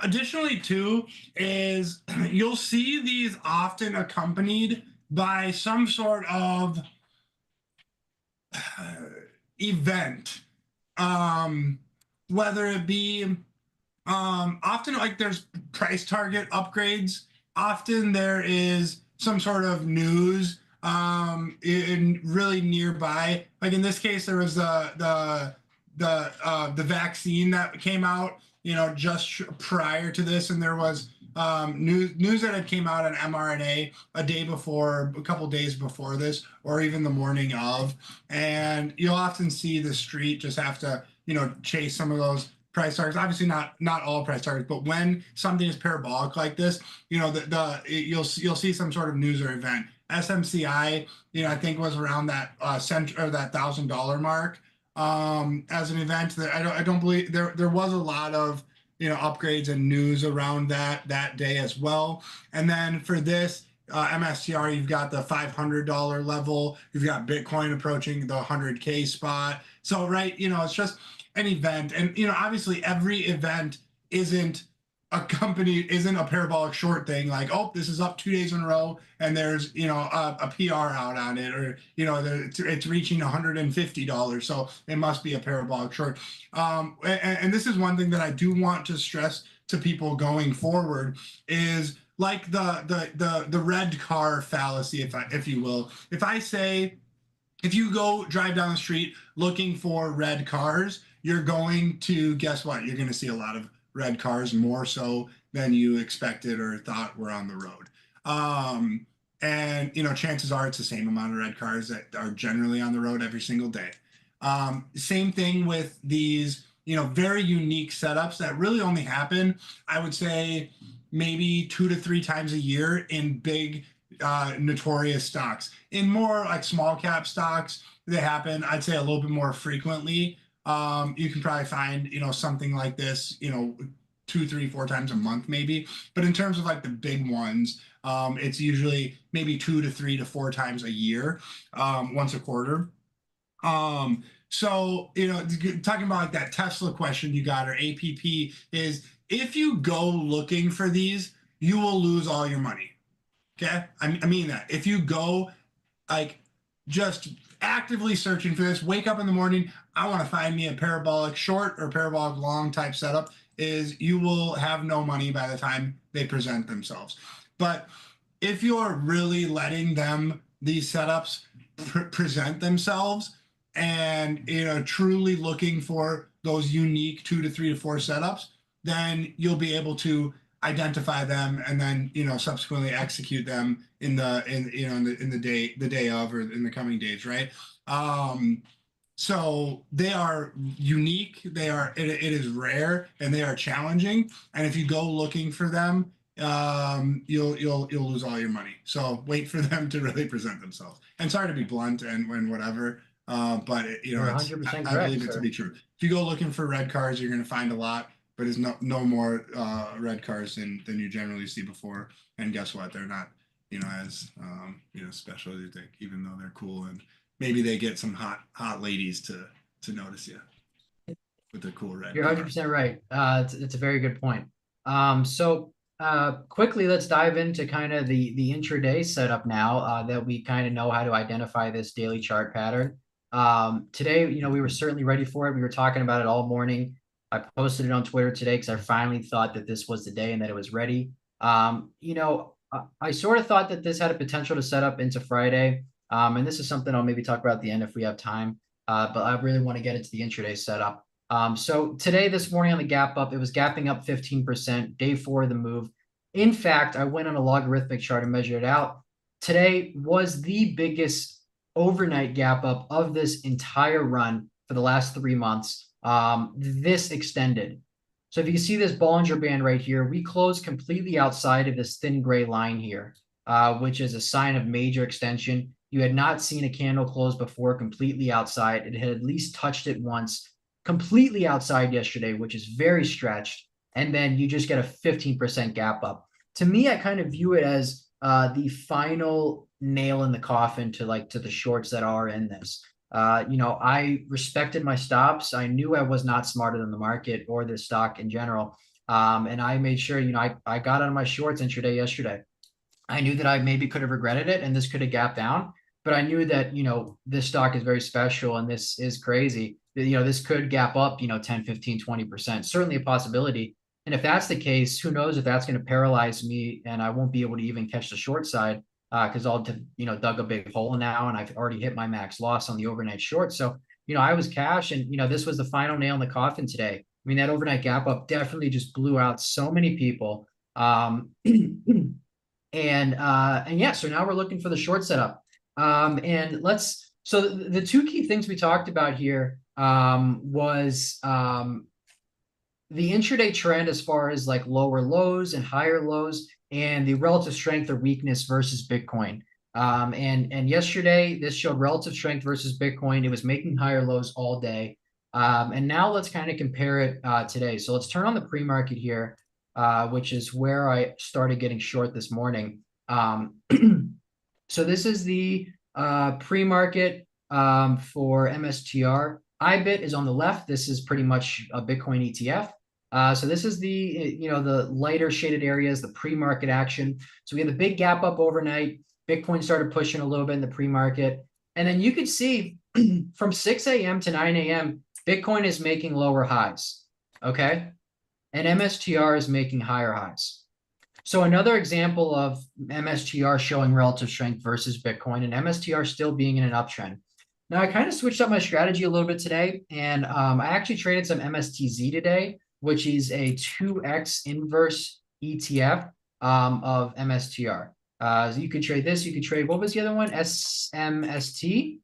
Additionally, too, is you'll see these often accompanied by some sort of event, whether it be often like there's price target upgrades. Often there is some sort of news in really nearby. Like in this case, there was the vaccine that came out, just prior to this, and there was news that had came out on mRNA a day before, a couple days before this, or even the morning of. And you'll often see the street just have to, chase some of those price targets. Obviously not all price targets, but when something is parabolic like this, you'll see some sort of news or event. SMCI, I think was around that cent or that $1,000 mark as an event. That I don't believe there was a lot of upgrades and news around that day as well. And then for this MSTR, you've got the $500 level. You've got Bitcoin approaching the 100K spot. So right, it's just an event, and obviously every event isn't a parabolic short thing like, oh, this is up 2 days in a row and there's a PR out on it, or it's reaching $150, so it must be a parabolic short. And this is one thing that I do want to stress to people going forward is like the red car fallacy, if you will. If you go drive down the street looking for red cars, you're going to, guess what? You're going to see a lot of red cars, more so than you expected or thought were on the road. And chances are it's the same amount of red cars that are generally on the road every single day. Same thing with these, very unique setups that really only happen, I would say, maybe 2 to 3 times a year in big notorious stocks. In more like small cap stocks, they happen, I'd say, a little bit more frequently. You can probably find, something like this, 2, 3, 4 times a month, maybe. But in terms of like the big ones, it's usually maybe 2 to 3 to 4 times a year, once a quarter. So, talking about like that Tesla question you got, or APP, is if you go looking for these, you will lose all your money. Okay, I mean that. If you go like just actively searching for this, wake up in the morning, I want to find me a parabolic short or parabolic long type setup, is you will have no money by the time they present themselves. But if you're really letting these setups present themselves, and truly looking for those unique 2 to 3 to 4 setups, then you'll be able to identify them and then subsequently execute them in the day of or in the coming days, right? So they are unique. It is rare and they are challenging. And if you go looking for them, you'll lose all your money. So wait for them to really present themselves. And sorry to be blunt and when whatever, but You're it's 100% I correct, believe it to sir. be true. If you go looking for red cars, you're going to find a lot, but it's no more red cars than you generally see before. And guess what? They're not as special as you think, even though they're cool and maybe they get some hot ladies to notice you with their cool red You're car. 100% right. It's a very good point. So quickly, let's dive into kind of the intraday setup now that we kind of know how to identify this daily chart pattern. Today, we were certainly ready for it. We were talking about it all morning. I posted it on Twitter today because I finally thought that this was the day and that it was ready. I sort of thought that this had a potential to set up into Friday. And this is something I'll maybe talk about at the end if we have time. But I really want to get into the intraday setup. So today, this morning on the gap up, it was gapping up 15%, day 4 of the move. In fact, I went on a logarithmic chart and measured it out. Today was the biggest overnight gap up of this entire run for the last 3 months. This extended. So if you can see this Bollinger Band right here, we closed completely outside of this thin gray line here, which is a sign of major extension. You had not seen a candle close before completely outside. It had at least touched it once completely outside yesterday, which is very stretched, and then you just get a 15% gap up. To me, I kind of view it as the final nail in the coffin to the shorts that are in this. I respected my stops. I knew I was not smarter than the market or the stock in general. And I made sure, I got out of my shorts intraday yesterday. I knew that I maybe could have regretted it and this could have gapped down, but I knew that, this stock is very special and this is crazy. This could gap up, 10, 15, 20%, certainly a possibility. And if that's the case, who knows if that's going to paralyze me and I won't be able to even catch the short side because I'll, dug a big hole now and I've already hit my max loss on the overnight short. So, I was cash and, this was the final nail in the coffin today. I mean, that overnight gap up definitely just blew out so many people. And yeah, so now we're looking for the short setup. So the two key things we talked about here was the intraday trend as far as like lower lows and higher lows and the relative strength or weakness versus Bitcoin. And yesterday this showed relative strength versus Bitcoin. It was making higher lows all day. And now let's kind of compare it today. So let's turn on the pre-market here, which is where I started getting short this morning. So this is the pre-market for MSTR. IBIT is on the left. This is pretty much a Bitcoin ETF. So this is the lighter shaded areas, the pre-market action. So we had the big gap up overnight. Bitcoin started pushing a little bit in the pre-market. And then you could see from 6 a.m. to 9 a.m., Bitcoin is making lower highs. Okay. And MSTR is making higher highs. So another example of MSTR showing relative strength versus Bitcoin and MSTR still being in an uptrend. Now, I kind of switched up my strategy a little bit today, and I actually traded some MSTZ today, which is a 2x inverse ETF of MSTR. So you could trade this. You could trade, what was the other one? SMST,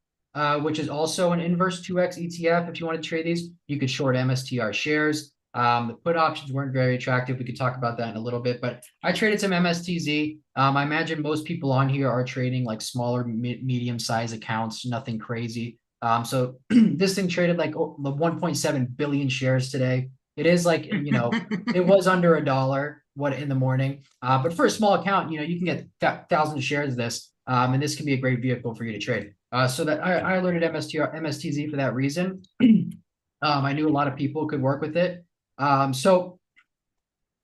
which is also an inverse 2x ETF. If you want to trade these, you could short MSTR shares. The put options weren't very attractive. We could talk about that in a little bit, but I traded some MSTZ. I imagine most people on here are trading like smaller, medium size accounts, nothing crazy. So this thing traded like 1.7 billion shares today. It is like, it was under $1 in the morning. But for a small account, you can get thousands of shares of this. And this can be a great vehicle for you to trade. So that I alerted MSTZ for that reason. I knew a lot of people could work with it. So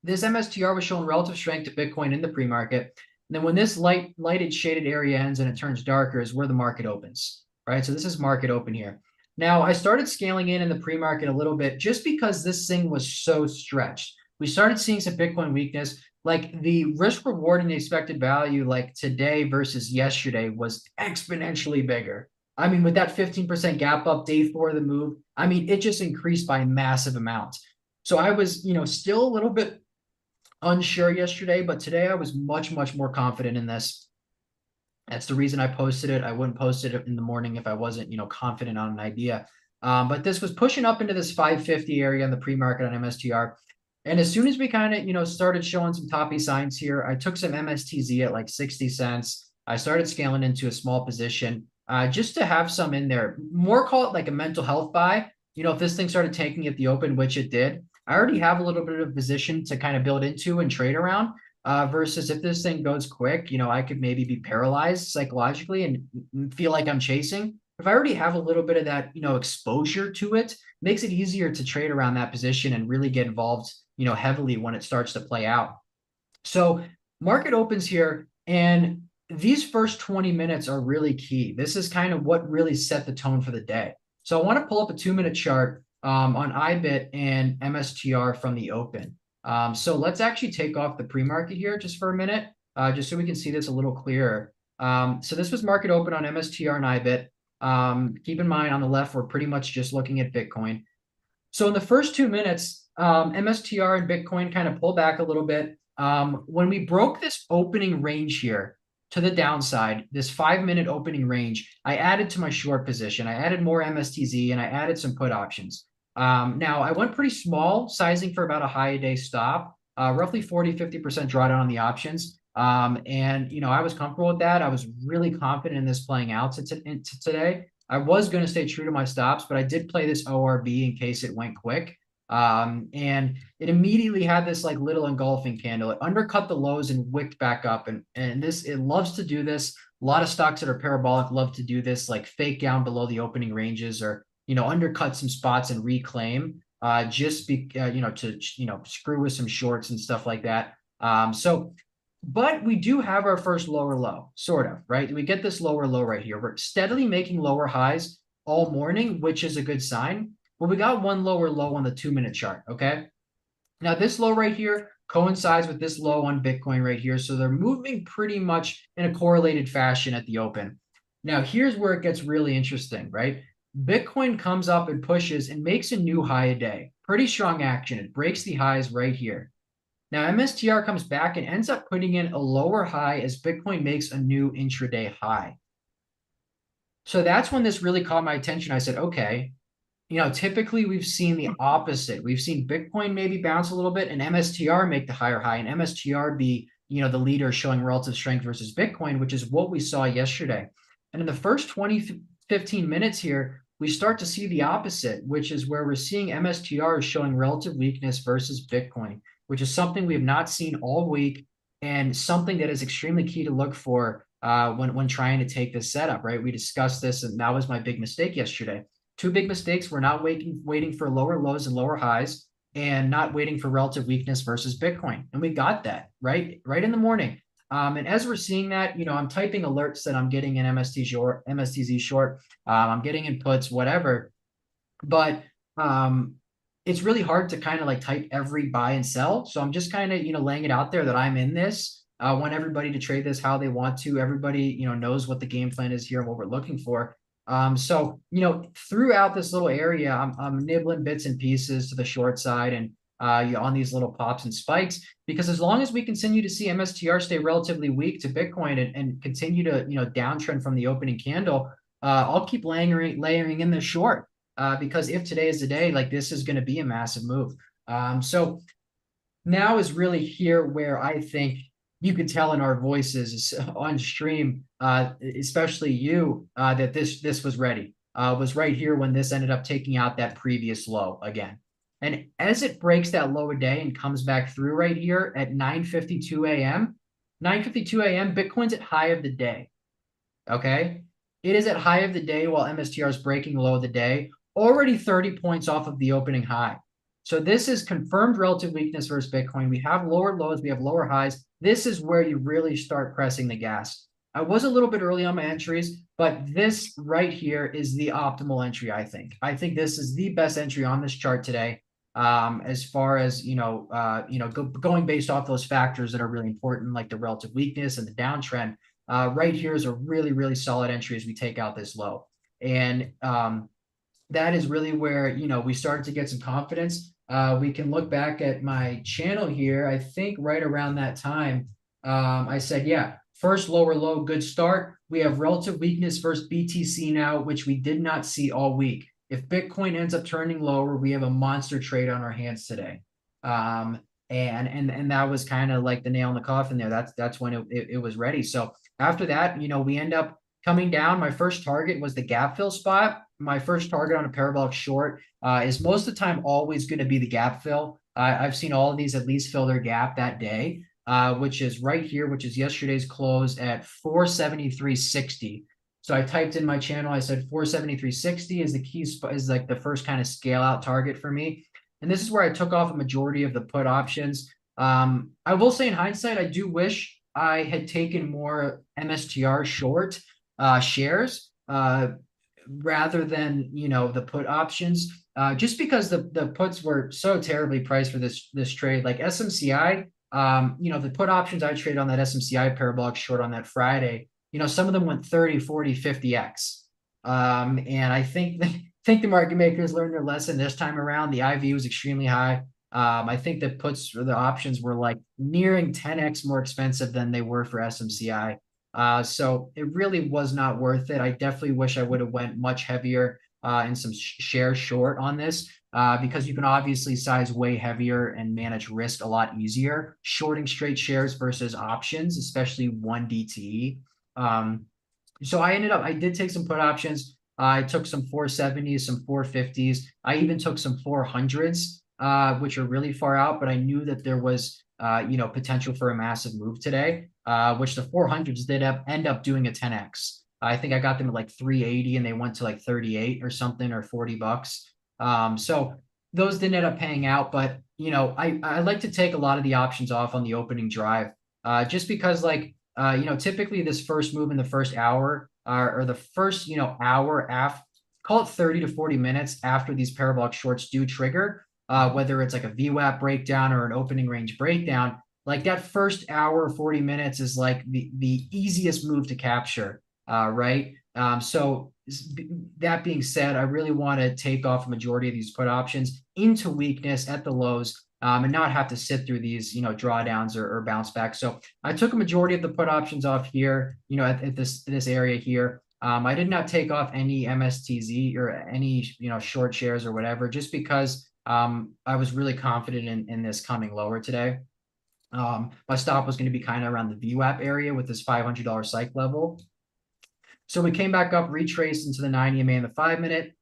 this MSTR was showing relative strength to Bitcoin in the pre-market. And then when this lighted shaded area ends and it turns darker is where the market opens, right? So this is market open here. Now I started scaling in the pre-market a little bit just because this thing was so stretched. We started seeing some Bitcoin weakness, like the risk reward and the expected value, like today versus yesterday was exponentially bigger. I mean, with that 15% gap up day 4 of the move, I mean, it just increased by massive amounts. So I was, still a little bit unsure yesterday, but today I was much, much more confident in this. That's the reason I posted it. I wouldn't post it in the morning if I wasn't, confident on an idea. But this was pushing up into this 550 area in the pre-market on MSTR. And as soon as we kind of, started showing some toppy signs here, I took some MSTZ at like 60 cents. I started scaling into a small position just to have some in there. More call it like a mental health buy. If this thing started tanking at the open, which it did, I already have a little bit of position to kind of build into and trade around. Versus if this thing goes quick, I could maybe be paralyzed psychologically and feel like I'm chasing. If I already have a little bit of that, exposure to it, makes it easier to trade around that position and really get involved, heavily when it starts to play out. So market opens here, and these first 20 minutes are really key. This is kind of what really set the tone for the day. So I want to pull up a 2-minute chart on IBIT and MSTR from the open. So let's actually take off the pre-market here just for a minute, just so we can see this a little clearer. So this was market open on MSTR and IBIT. Keep in mind on the left, we're pretty much just looking at Bitcoin. So in the first 2 minutes, MSTR and Bitcoin kind of pulled back a little bit. When we broke this opening range here to the downside, this 5-minute opening range, I added to my short position. I added more MSTZ and I added some put options. Now I went pretty small, sizing for about a high a day stop, roughly 40-50% drawdown on the options. And I was comfortable with that. I was really confident in this playing out to today. I was going to stay true to my stops, but I did play this ORB in case it went quick. And it immediately had this like little engulfing candle. It undercut the lows and wicked back up. And it loves to do this. A lot of stocks that are parabolic love to do this, like fake down below the opening ranges or, undercut some spots and reclaim, to screw with some shorts and stuff like that. But we do have our first lower low, sort of, right? We get this lower low right here. We're steadily making lower highs all morning, which is a good sign. But we got one lower low on the 2-minute chart, okay? Now this low right here coincides with this low on Bitcoin right here. So they're moving pretty much in a correlated fashion at the open. Now here's where it gets really interesting, right? Bitcoin comes up and pushes and makes a new high a day. Pretty strong action. It breaks the highs right here. Now MSTR comes back and ends up putting in a lower high as Bitcoin makes a new intraday high. So that's when this really caught my attention. I said, okay, typically we've seen the opposite. We've seen Bitcoin maybe bounce a little bit and MSTR make the higher high and MSTR be, the leader showing relative strength versus Bitcoin, which is what we saw yesterday. And in the first 20, 15 minutes here, we start to see the opposite, which is where we're seeing MSTR showing relative weakness versus Bitcoin, which is something we have not seen all week and something that is extremely key to look for when trying to take this setup, right? We discussed this, and that was my big mistake yesterday. Two big mistakes. We're not waiting for lower lows and lower highs and not waiting for relative weakness versus Bitcoin. And we got that right in the morning. And as we're seeing that, I'm typing alerts that I'm getting an MSTZ short, I'm getting inputs, whatever. But it's really hard to kind of like type every buy and sell. So I'm just kind of, laying it out there that I'm in this. I want everybody to trade this how they want to. Everybody, knows what the game plan is here and what we're looking for. So, throughout this little area, I'm nibbling bits and pieces to the short side and on these little pops and spikes, because as long as we continue to see MSTR stay relatively weak to Bitcoin and continue to, downtrend from the opening candle, I'll keep layering in the short. Because if today is the day, like this is going to be a massive move. So now is really here where I think you could tell in our voices on stream, especially you, that this was ready. Was right here when this ended up taking out that previous low again. And as it breaks that low a day and comes back through right here at 9:52 a.m., 9:52 a.m., Bitcoin's at high of the day. Okay. It is at high of the day while MSTR is breaking low of the day, already 30 points off of the opening high. So this is confirmed relative weakness versus Bitcoin. We have lower lows, we have lower highs. This is where you really start pressing the gas. I was a little bit early on my entries, but this right here is the optimal entry, I think. I think this is the best entry on this chart today, as far as, going based off those factors that are really important, like the relative weakness and the downtrend. Right here is a really, really solid entry as we take out this low. And that is really where, we started to get some confidence. we can look back at my channel here. I think right around that time, I said, yeah, first lower low, good start. We have relative weakness versus BTC now, which we did not see all week. If Bitcoin ends up turning lower, we have a monster trade on our hands today. And that was kind of like the nail in the coffin there. That's when it was ready. So after that, we end up coming down. My first target was the gap fill spot. My first target on a parabolic short is most of the time always going to be the gap fill. I've seen all of these at least fill their gap that day, which is right here, which is yesterday's close at 473.60. So I typed in my channel, I said 473.60 is the key spot, is like the first kind of scale out target for me. And this is where I took off a majority of the put options. I will say in hindsight, I do wish I had taken more MSTR short shares rather than the put options, just because the puts were so terribly priced for this trade. Like SMCI, the put options I traded on that SMCI parabolic short on that Friday, some of them went 30, 40, 50x. And I think the market makers learned their lesson this time around. The IV was extremely high. I think the puts or the options were like nearing 10x more expensive than they were for SMCI. So it really was not worth it. I definitely wish I would have went much heavier and some shares short on this because you can obviously size way heavier and manage risk a lot easier. Shorting straight shares versus options, especially one DTE. So I did take some put options. I took some 470s, some 450s. I even took some 400s, which are really far out, but I knew that there was potential for a massive move today, which the 400s did end up doing a 10x. I think I got them at like 380 and they went to like 38 or something or $40. So those didn't end up paying out, but I like to take a lot of the options off on the opening drive, just because typically this first move in the first hour or the first hour after, call it 30 to 40 minutes after these parabolic shorts do trigger, whether it's like a VWAP breakdown or an opening range breakdown, like that first hour, 40 minutes is like the easiest move to capture, right? So that being said, I really want to take off a majority of these put options into weakness at the lows, and not have to sit through these, drawdowns or bounce back. So I took a majority of the put options off here, at this area here. I did not take off any MSTZ or any, short shares or whatever, just because I was really confident in this coming lower today. My stop was going to be kind of around the VWAP area with this $500 psych level. So we came back up, retraced into the 90 MA and the 5-minute,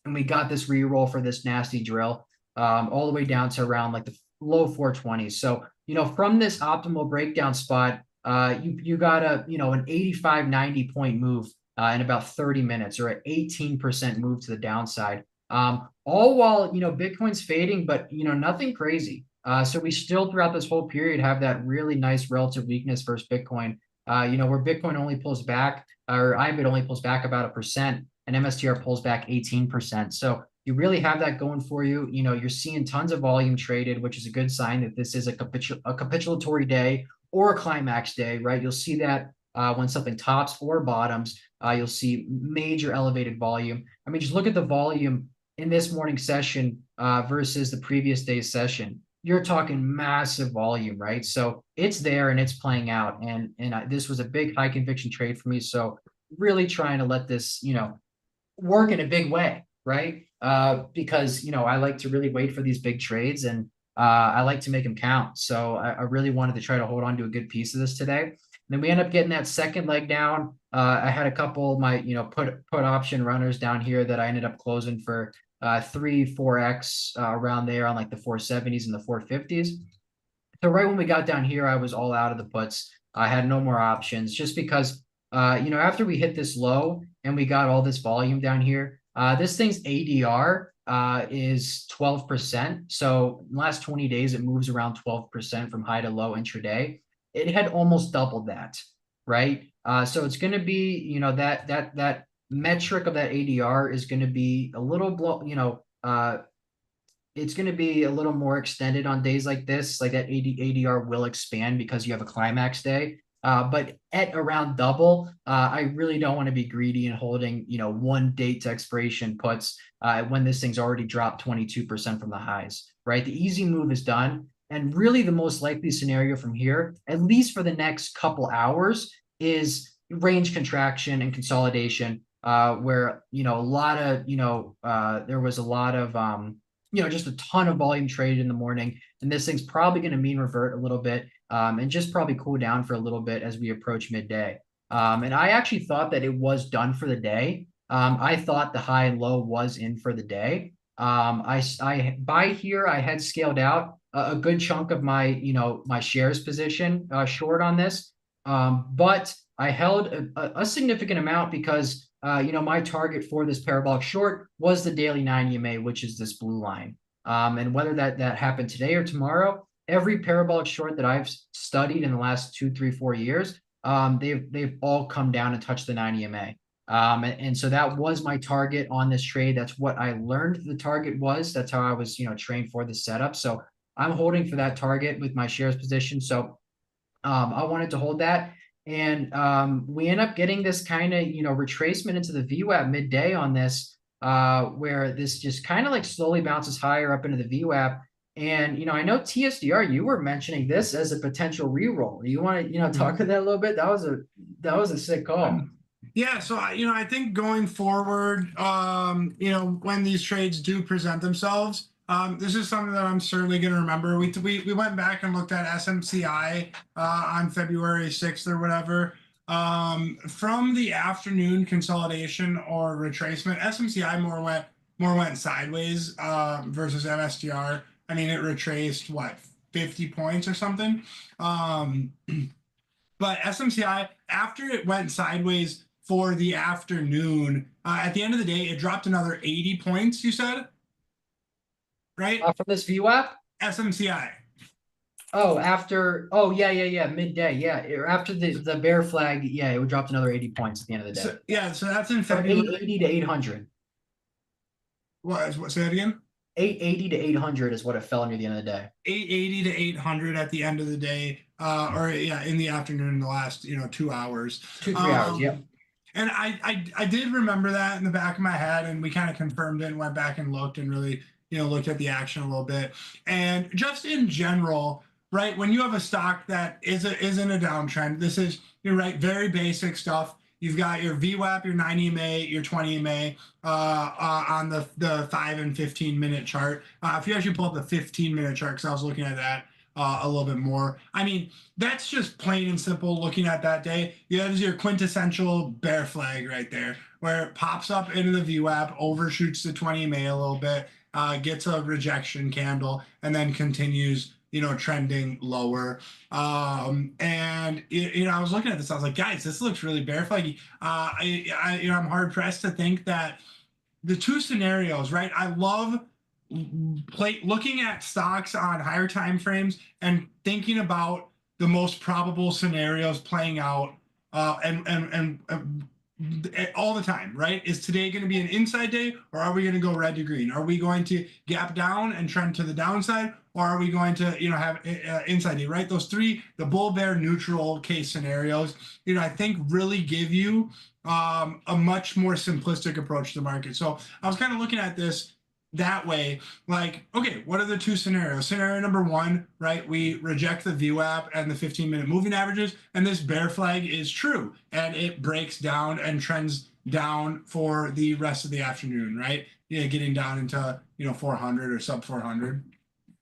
and we got this re-roll for this nasty drill, all the way down to around like the low 420s. So, from this optimal breakdown spot, you got an 85, 90 point move in about 30 minutes, or an 18% move to the downside. All while, Bitcoin's fading, but, nothing crazy. So we still throughout this whole period have that really nice relative weakness versus Bitcoin, where Bitcoin only pulls back, or IBIT only pulls back about 1%, and MSTR pulls back 18%. So you really have that going for you. You're seeing tons of volume traded, which is a good sign that this is a capitulatory day or a climax day, right? You'll see that when something tops or bottoms, you'll see major elevated volume. I mean, just look at the volume in this morning session versus the previous day's session. You're talking massive volume, right? So it's there and it's playing out. And this was a big high conviction trade for me. So really trying to let this, work in a big way, right? Because, I like to really wait for these big trades, and I like to make them count. So I really wanted to try to hold on to a good piece of this today. And then we end up getting that second leg down. I had a couple of my, put option runners down here that I ended up closing for 3, 4x around there on like the 470s and the 450s. So right when we got down here, I was all out of the puts. I had no more options, just because, after we hit this low and we got all this volume down here, this thing's ADR is 12%. So in the last 20 days, it moves around 12% from high to low intraday. It had almost doubled that, right? So it's going to be, that metric of that ADR is going to be a little it's going to be a little more extended on days like this. Like that ADR will expand because you have a climax day. But at around double, I really don't want to be greedy and holding, one date to expiration puts when this thing's already dropped 22% from the highs, right? The easy move is done. And really the most likely scenario from here, at least for the next couple hours, is range contraction and consolidation, where, a lot of, there was a lot of, just a ton of volume traded in the morning. And this thing's probably going to mean revert a little bit, and just probably cool down for a little bit as we approach midday. And I actually thought that it was done for the day. I thought the high and low was in for the day. I by here, I had scaled out a good chunk of my, my shares position short on this. But I held a significant amount because, my target for this parabolic short was the daily 9 EMA, which is this blue line. And whether that happened today or tomorrow, every parabolic short that I've studied in the last 2, 3, 4 years, they've all come down and touched the 9 EMA. And so that was my target on this trade. That's what I learned the target was. That's how I was, trained for the setup. So I'm holding for that target with my shares position. So I wanted to hold that. And we end up getting this kind of, retracement into the VWAP midday on this, where this just kind of like slowly bounces higher up into the VWAP. And, I know TSDR, you were mentioning this as a potential reroll. You want to, talk to that a little bit? That was a sick call. Yeah, so I think going forward, when these trades do present themselves, this is something that I'm certainly going to remember. We went back and looked at SMCI on February 6th or whatever. From the afternoon consolidation or retracement, SMCI more went sideways versus MSTR. I mean, it retraced what 50 points or something. But SMCI, after it went sideways for the afternoon, at the end of the day, it dropped another 80 points, you said? Right? From this VWAP? SMCI. Oh, yeah, midday, yeah. After the bear flag, yeah, it dropped another 80 points at the end of the day. So that's in From February. 880 to 800. What? Say that again? 880 to 800 is what it fell near the end of the day. 880 to 800 at the end of the day, or yeah, in the afternoon, in the last 2 hours. 2, 3 hours, yeah. And I did remember that in the back of my head, and we kind of confirmed it and went back and looked and really looked at the action a little bit. And just in general, right, when you have a stock that is in a downtrend, this is right, very basic stuff. You've got your VWAP, your 9 EMA, your 20 EMA on the 5 and 15-minute chart. If you actually pull up the 15-minute chart, because I was looking at that a little bit more. I mean, that's just plain and simple looking at that day. Yeah, that is your quintessential bear flag right there, where it pops up into the VWAP, overshoots the 20 EMA a little bit, gets a rejection candle, and then continues trending lower. And I was looking at this, I was like, guys, this looks really bear flaggy. I'm hard pressed to think that the two scenarios, right? I love looking at stocks on higher time frames and thinking about the most probable scenarios playing out, and all the time, right? Is today going to be an inside day, or are we going to go red to green? Are we going to gap down and trend to the downside, or are we going to have inside day, right? Those three, the bull, bear, neutral case scenarios, I think really give you a much more simplistic approach to the market. So I was kind of looking at this that way, like, okay, what are the two scenarios? Scenario number one, right? We reject the VWAP and the 15-minute moving averages, and this bear flag is true, and it breaks down and trends down for the rest of the afternoon, right? Getting down into 400 or sub 400.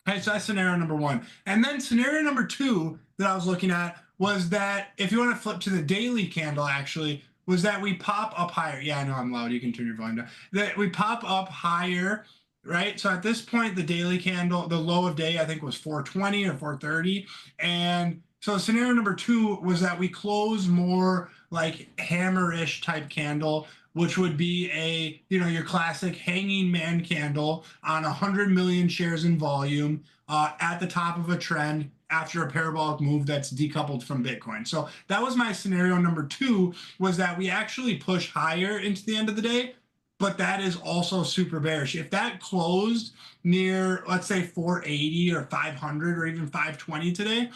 Okay, so that's scenario number one. And then scenario number two that I was looking at was that, if you want to flip to the daily candle, actually, was that we pop up higher. Yeah, I know I'm loud. You can turn your volume down. That we pop up higher, right? So at this point, the daily candle, the low of day, I think was 420 or 430. And so scenario number two was that we close more like hammer-ish type candle, which would be a, your classic hanging man candle on 100 million shares in volume at the top of a trend after a parabolic move that's decoupled from Bitcoin. So that was my scenario number two, was that we actually push higher into the end of the day, but that is also super bearish. If that closed near, let's say 480 or 500 or even 520 today,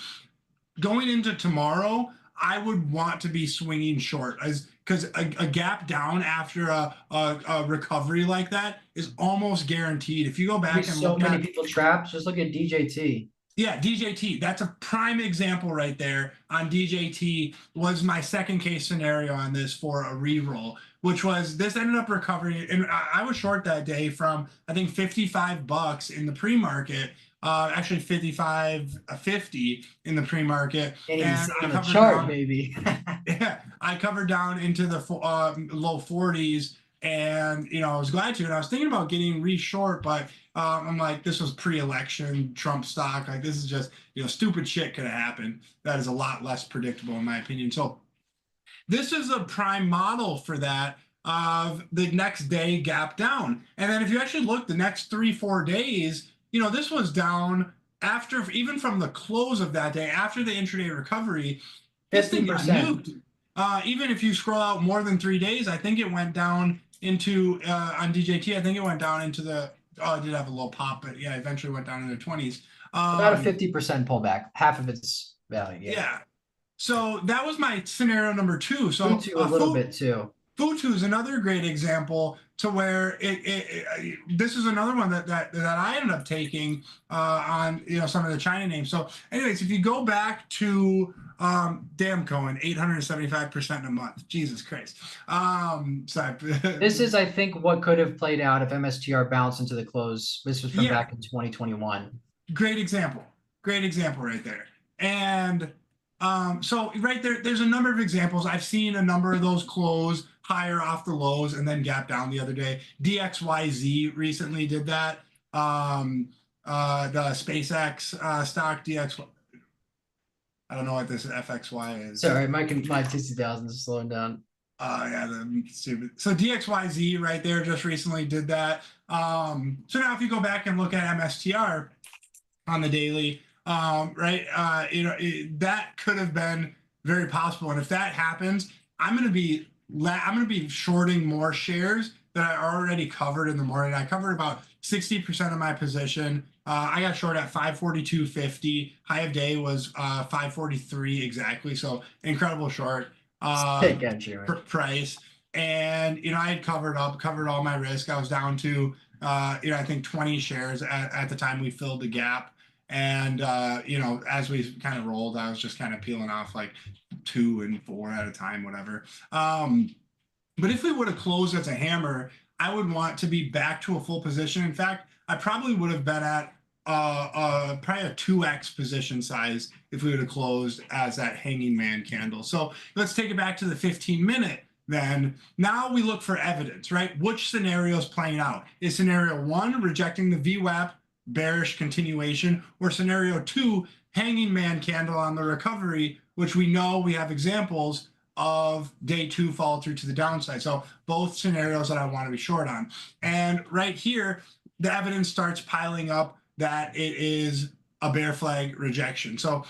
going into tomorrow, I would want to be swinging short, as because a gap down after a recovery like that is almost guaranteed. If you go back There's and so look many at, people trapped. Just look at DJT. yeah, DJT, that's a prime example right there. On DJT was my second case scenario on this for a reroll, which was this ended up recovering, and I was short that day from I think $55 in the pre-market, actually 55.50 in the pre-market, Can't even and see I on the covered chart, down. baby. Yeah, I covered down into the low 40s, and I was glad to. And I was thinking about getting re-short, but I'm like, this was pre-election Trump stock. Like, this is just stupid shit could have happened. That is a lot less predictable in my opinion. So this is a prime model for that, of the next day gap down. And then if you actually look the next 3-4 days, this was down after, even from the close of that day after the intraday recovery. This thing got 50%. nuked. Even if you scroll out more than 3 days, I think it went down into on DJT. I think it went down into the. Oh, it did have a little pop, but yeah, eventually went down into the 20s. About a 50% pullback, half of its value. Yeah. Yeah. So that was my scenario number two. So Futu a little bit too. Futu is another great example to where this is another one that I ended up taking on some of the China names. So anyways, if you go back to damn Cohen, 875% in a month. Jesus Christ. Sorry. This is, I think, what could have played out if MSTR bounced into the close. This was from Yeah, back in 2021. great example. Great example right there. And so right there, there's a number of examples. I've seen a number of those close higher off the lows and then gap down the other day. DXYZ recently did that. The SpaceX stock DX. I don't know what this FXY is. Sorry, my 2000 is slowing down. Yeah, the stupid. So DXYZ right there just recently did that. So now if you go back and look at MSTR on the daily, right, that could have been very possible. And if that happens, I'm going to be shorting more shares that I already covered in the morning. I covered about 60% of my position. I got short at 542.50. High of day was 543 exactly. So incredible short price. And I had covered all my risk. I was down to I think 20 shares at the time we filled the gap. And as we kind of rolled, I was just kind of peeling off like 2 and 4 at a time, whatever. But if we would have closed as a hammer, I would want to be back to a full position. In fact, I probably would have been at probably a 2x position size if we would have closed as that hanging man candle. So let's take it back to the 15-minute. Then now we look for evidence, right? Which scenario is playing out? Is scenario 1 rejecting the VWAP, bearish continuation, or scenario 2, hanging man candle on the recovery, which we know we have examples of day 2 follow through to the downside. So both scenarios that I want to be short on. And right here, the evidence starts piling up that it is a bear flag rejection. So,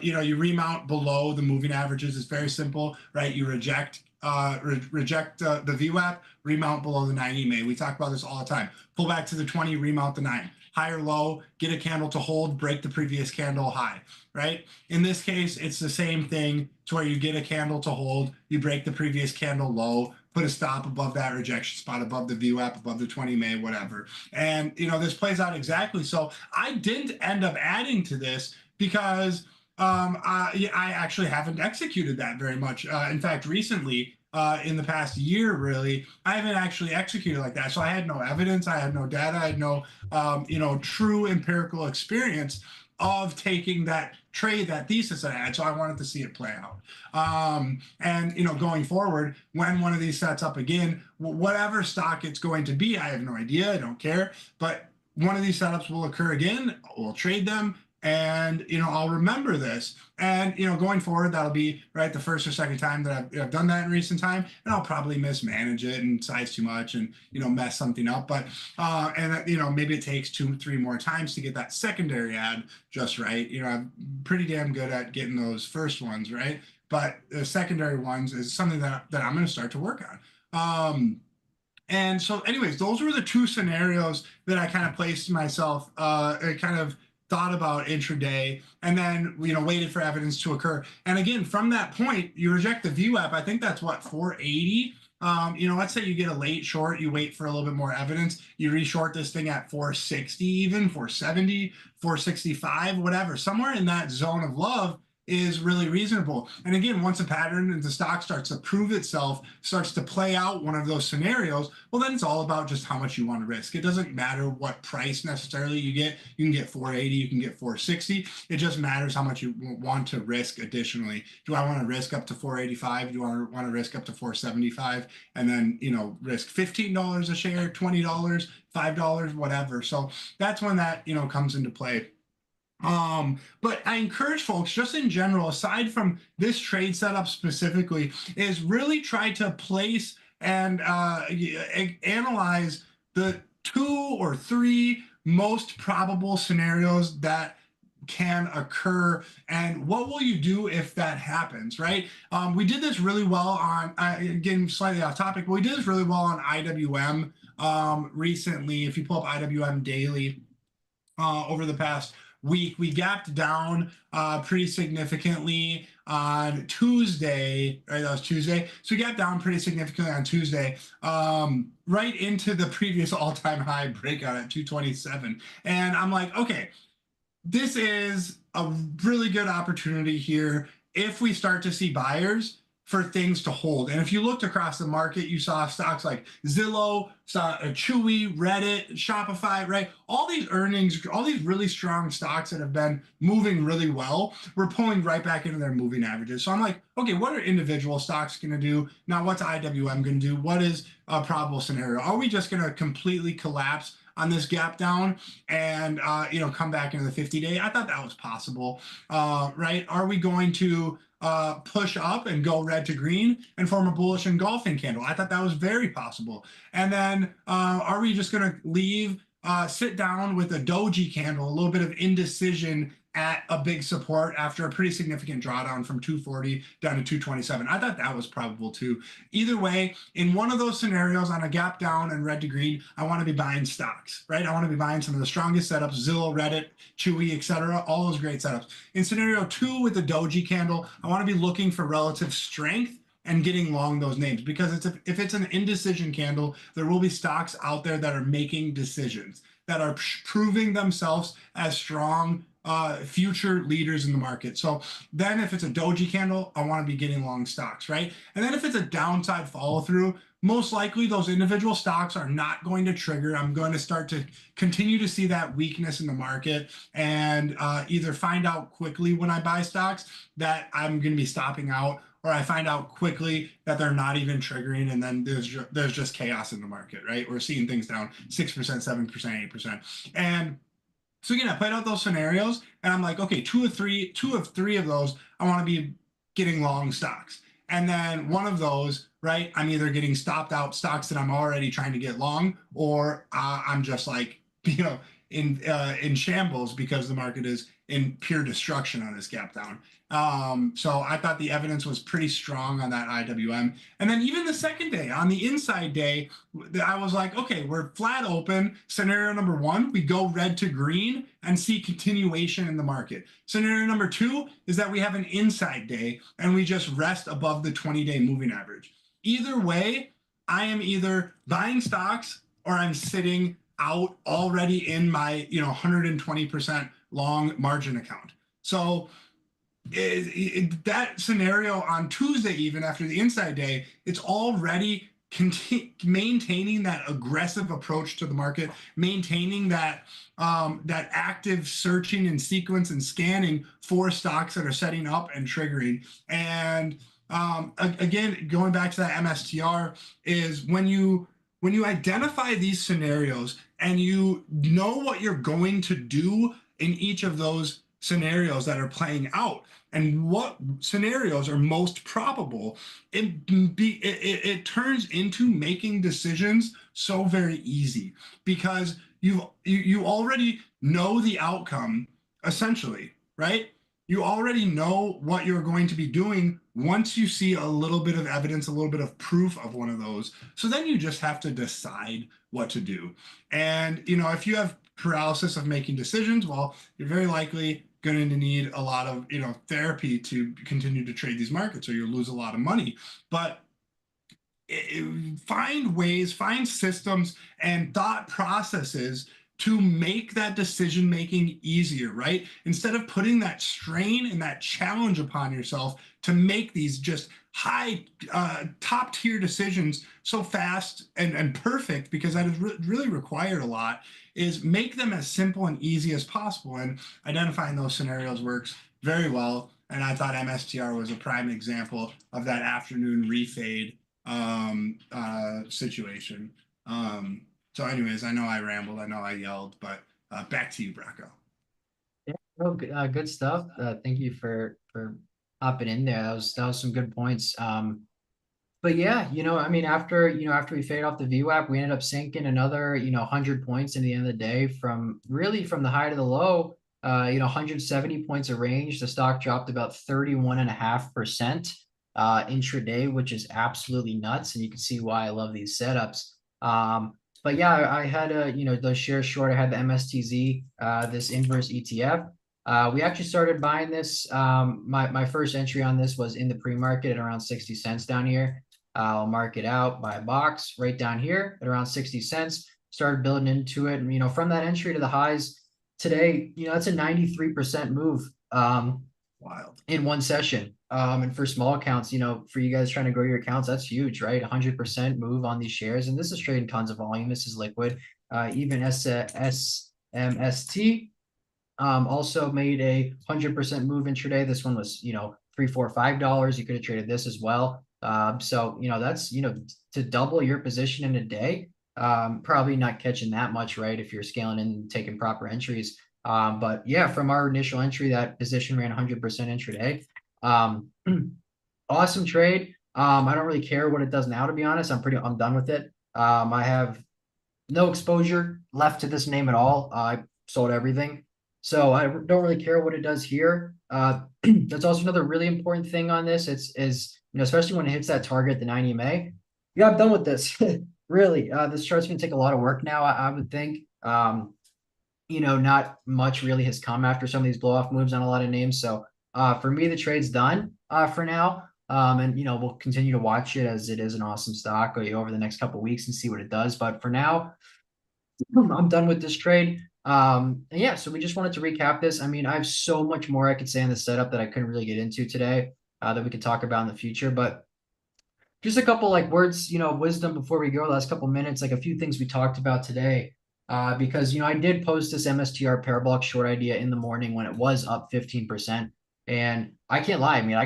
you remount below the moving averages. It's very simple, right? You reject the VWAP, remount below the 9 EMA. We talk about this all the time. Pull back to the 20, remount the 9. Higher low, get a candle to hold, break the previous candle high, right? In this case, it's the same thing to where you get a candle to hold, you break the previous candle low, put a stop above that rejection spot, above the VWAP, above the 20 EMA, whatever. And, this plays out exactly. So I didn't end up adding to this because I actually haven't executed that very much. In fact, recently, in the past year, really, I haven't actually executed like that. So I had no evidence, I had no data, I had no, true empirical experience of taking that trade, that thesis that I had. So I wanted to see it play out. And going forward, when one of these sets up again, whatever stock it's going to be, I have no idea. I don't care. But one of these setups will occur again. We'll trade them. And I'll remember this, and going forward, that'll be right the first or second time that I've done that in recent time, and I'll probably mismanage it and size too much and mess something up. But and maybe it takes 2-3 more times to get that secondary ad just right. I'm pretty damn good at getting those first ones right, but the secondary ones is something that I'm going to start to work on. And so, anyways, those were the 2 scenarios that I kind of placed myself, kind of thought about intraday, and then waited for evidence to occur. And again, from that point, you reject the VWAP. I think that's what, 480. Let's say you get a late short, you wait for a little bit more evidence, you reshort this thing at 460, even 470, 465, whatever, somewhere in that zone of love is really reasonable. And again, once a pattern in the stock starts to prove itself, starts to play out one of those scenarios, well, then it's all about just how much you want to risk. It doesn't matter what price necessarily you get. You can get 480, you can get 460. It just matters how much you want to risk additionally. Do I want to risk up to 485? Do I want to risk up to 475? And then, risk $15 a share, $20, $5, whatever. So that's when that, comes into play. But I encourage folks, just in general, aside from this trade setup specifically, is really try to place and analyze the 2 or 3 most probable scenarios that can occur, and what will you do if that happens, right? We did this really well on, again, slightly off topic, but we did this really well on IWM recently. If you pull up IWM daily over the past week, we gapped down pretty significantly on Tuesday, right? That was Tuesday. So we gapped down pretty significantly on Tuesday, right into the previous all-time high breakout at 227. And I'm like, okay, this is a really good opportunity here if we start to see buyers for things to hold. And if you looked across the market, you saw stocks like Zillow, saw Chewy, Reddit, Shopify, right? All these earnings, all these really strong stocks that have been moving really well, we're pulling right back into their moving averages. So I'm like, okay, what are individual stocks going to do? Now, what's IWM going to do? What is a probable scenario? Are we just going to completely collapse on this gap down and come back into the 50-day? I thought that was possible, right? Are we going to push up and go red to green and form a bullish engulfing candle? I thought that was very possible. And then are we just going to leave, sit down with a doji candle, a little bit of indecision at a big support after a pretty significant drawdown from 240 down to 227? I thought that was probable too. Either way, in one of those scenarios on a gap down and red to green, I want to be buying stocks, right? I want to be buying some of the strongest setups, Zillow, Reddit, Chewy, etc., all those great setups. In scenario 2 with the doji candle, I want to be looking for relative strength and getting long those names, because if it's an indecision candle, there will be stocks out there that are making decisions, that are proving themselves as strong future leaders in the market. So then if it's a doji candle, I want to be getting long stocks, right? And then if it's a downside follow through, most likely those individual stocks are not going to trigger. I'm going to start to continue to see that weakness in the market and either find out quickly when I buy stocks that I'm going to be stopping out, or I find out quickly that they're not even triggering, and then there's just chaos in the market, right? We're seeing things down 6%, 7%, 8%. And so again, I played out those scenarios and I'm like, okay, two of three of those, I want to be getting long stocks. And then one of those, right, I'm either getting stopped out stocks that I'm already trying to get long, or I'm just like, in shambles because the market is in pure destruction on this gap down. So I thought the evidence was pretty strong on that IWM. And then even the second day, on the inside day, I was like, okay, we're flat open. Scenario number 1, we go red to green and see continuation in the market. Scenario number 2 is that we have an inside day and we just rest above the 20-day moving average. Either way, I am either buying stocks or I'm sitting out already in my 120% long margin account. So that scenario on Tuesday, even after the inside day, it's already maintaining that aggressive approach to the market, maintaining that that active searching and sequence and scanning for stocks that are setting up and triggering. And again, going back to that MSTR, is when you identify these scenarios and you know what you're going to do in each of those scenarios that are playing out and what scenarios are most probable, it turns into making decisions so very easy, because you already know the outcome, essentially, right? You already know what you're going to be doing once you see a little bit of evidence, a little bit of proof of one of those. So then you just have to decide what to do. And if you have paralysis of making decisions, well, you're very likely going to need a lot of, therapy to continue to trade these markets, or you'll lose a lot of money. But find ways, find systems and thought processes to make that decision making easier, right? Instead of putting that strain and that challenge upon yourself to make these just high, top tier decisions so fast and perfect, because that is really required a lot, is make them as simple and easy as possible. And identifying those scenarios works very well. And I thought MSTR was a prime example of that afternoon refade situation. So anyways, I know I rambled, I know I yelled, but back to you, Bracco. Yeah, no, good stuff. Thank you for hopping in there. That was some good points. But yeah, I mean, after we fade off the VWAP, we ended up sinking another, 100 points in the end of the day from the high to the low. 170 points of range. The stock dropped about 31.5% intraday, which is absolutely nuts. And you can see why I love these setups. But yeah, I had those shares short. I had the MSTZ, this inverse ETF. We actually started buying this. My first entry on this was in the pre-market at around 60 cents down here. I'll mark it out, buy a box right down here at around 60 cents. Started building into it. And, from that entry to the highs today, that's a 93% move Wild. in one session. And for small accounts, for you guys trying to grow your accounts, that's huge, right? 100% move on these shares. And this is trading tons of volume. This is liquid. Even SMST also made a 100% move intraday. This one was, $3, $4, $5. You could have traded this as well. So, that's, to double your position in a day, probably not catching that much, right? If you're scaling and taking proper entries. But yeah, from our initial entry, that position ran 100% intraday. Awesome trade. I don't really care what it does now, to be honest. I'm done with it. I have no exposure left to this name at all. I sold everything. So I don't really care what it does here. That's also another really important thing on this. Is especially when it hits that target, the 90 MA. Yeah, I'm done with this. Really, this chart's gonna take a lot of work now. I would think. Not much really has come after some of these blow off moves on a lot of names. So for me, the trade's done for now. And we'll continue to watch it, as it is an awesome stock over the next couple of weeks and see what it does. But for now, I'm done with this trade. And yeah, so we just wanted to recap this. I mean, I have so much more I could say on the setup that I couldn't really get into today, that we could talk about in the future. But just a couple words, of wisdom before we go. The last couple minutes, a few things we talked about today. Because I did post this MSTR parabolic short idea in the morning when it was up 15%. And I can't lie. I mean,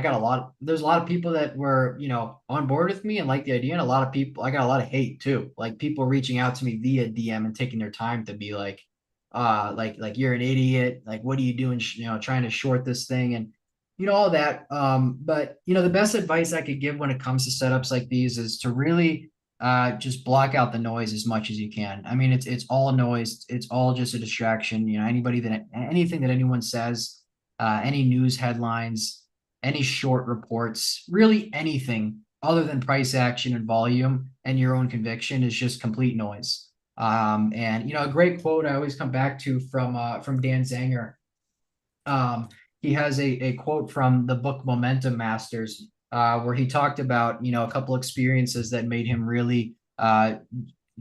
there's a lot of people that were, on board with me and like the idea. And I got a lot of hate too. Like people reaching out to me via DM and taking their time to be like you're an idiot. Like, what are you doing, trying to short this thing? And, all that. But, the best advice I could give when it comes to setups like these is to really just block out the noise as much as you can. I mean, it's all noise. It's all just a distraction. Anything that anyone says, any news headlines, any short reports, really anything other than price action and volume and your own conviction is just complete noise. And a great quote I always come back to from Dan Zanger. He has a quote from the book Momentum Masters, where he talked about, a couple experiences that made him really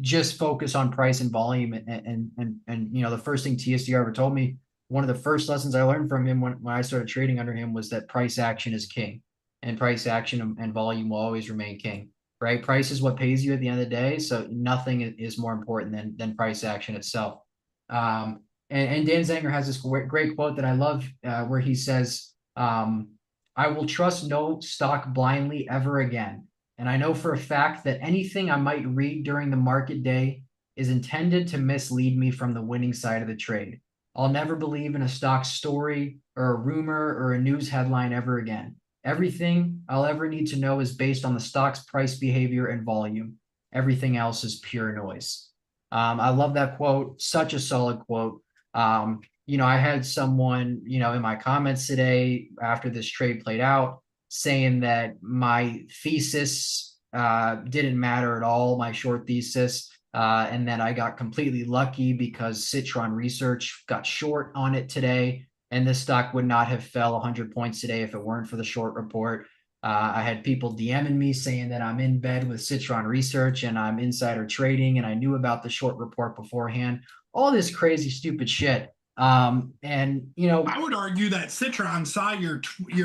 just focus on price and volume. And the first thing TSDR ever told me, one of the first lessons I learned from him when I started trading under him, was that price action is king, and price action and volume will always remain king, right? Price is what pays you at the end of the day. So nothing is more important than price action itself. And Dan Zanger has this great quote that I love, where he says, I will trust no stock blindly ever again. And I know for a fact that anything I might read during the market day is intended to mislead me from the winning side of the trade. I'll never believe in a stock story or a rumor or a news headline ever again. Everything I'll ever need to know is based on the stock's price behavior and volume. Everything else is pure noise. I love that quote. Such a solid quote. I had someone, in my comments today after this trade played out, saying that my thesis didn't matter at all, my short thesis. And then I got completely lucky because Citron Research got short on it today, and this stock would not have fell 100 points today if it weren't for the short report. I had people DMing me saying that I'm in bed with Citron Research and I'm insider trading and I knew about the short report beforehand. All this crazy, stupid shit. And I would argue that Citron saw your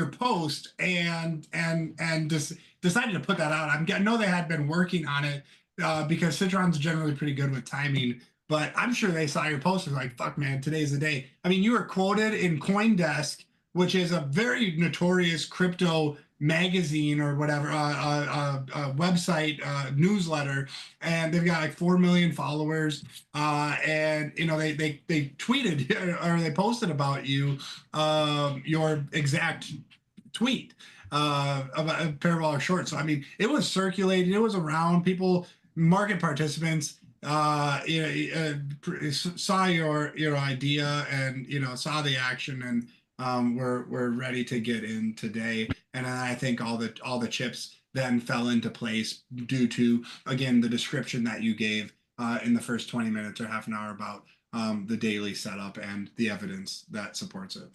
post and just decided to put that out. I know they had been working on it because Citron's generally pretty good with timing. But I'm sure they saw your post and like, fuck, man, today's the day. I mean, you were quoted in CoinDesk, which is a very notorious crypto magazine or whatever, website, newsletter, and they've got like 4 million followers. And they tweeted or they posted about you, your exact tweet about a parabolic short. So I mean, it was circulated, it was around people, market participants saw your idea and saw the action and we're ready to get in today. And I think all the chips then fell into place due to again the description that you gave in the first 20 minutes or half an hour about the daily setup and the evidence that supports it.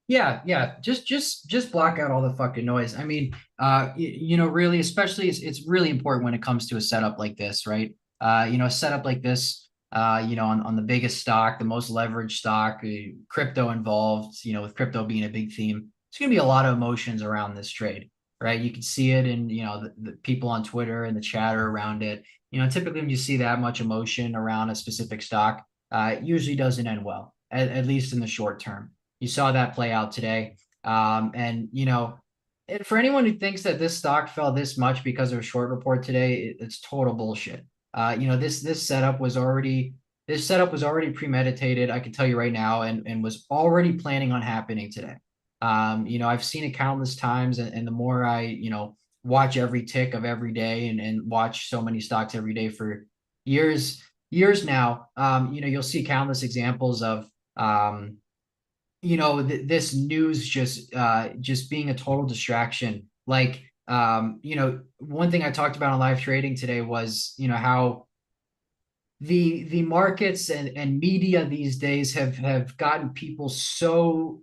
Yeah. Just block out all the fucking noise. I mean, really, especially it's really important when it comes to a setup like this, right? A setup like this, on the biggest stock, the most leveraged stock, crypto involved, with crypto being a big theme, it's going to be a lot of emotions around this trade, right? You can see it in, the people on Twitter and the chatter around it. Typically when you see that much emotion around a specific stock, it usually doesn't end well, at least in the short term. You saw that play out today. And for anyone who thinks that this stock fell this much because of a short report today, it's total bullshit. This setup was already premeditated. I can tell you right now, and was already planning on happening today. I've seen it countless times, and the more I watch every tick of every day and watch so many stocks every day for years now, you'll see countless examples of this news just being a total distraction. Like, one thing I talked about on live trading today was, how the markets and media these days have gotten people so,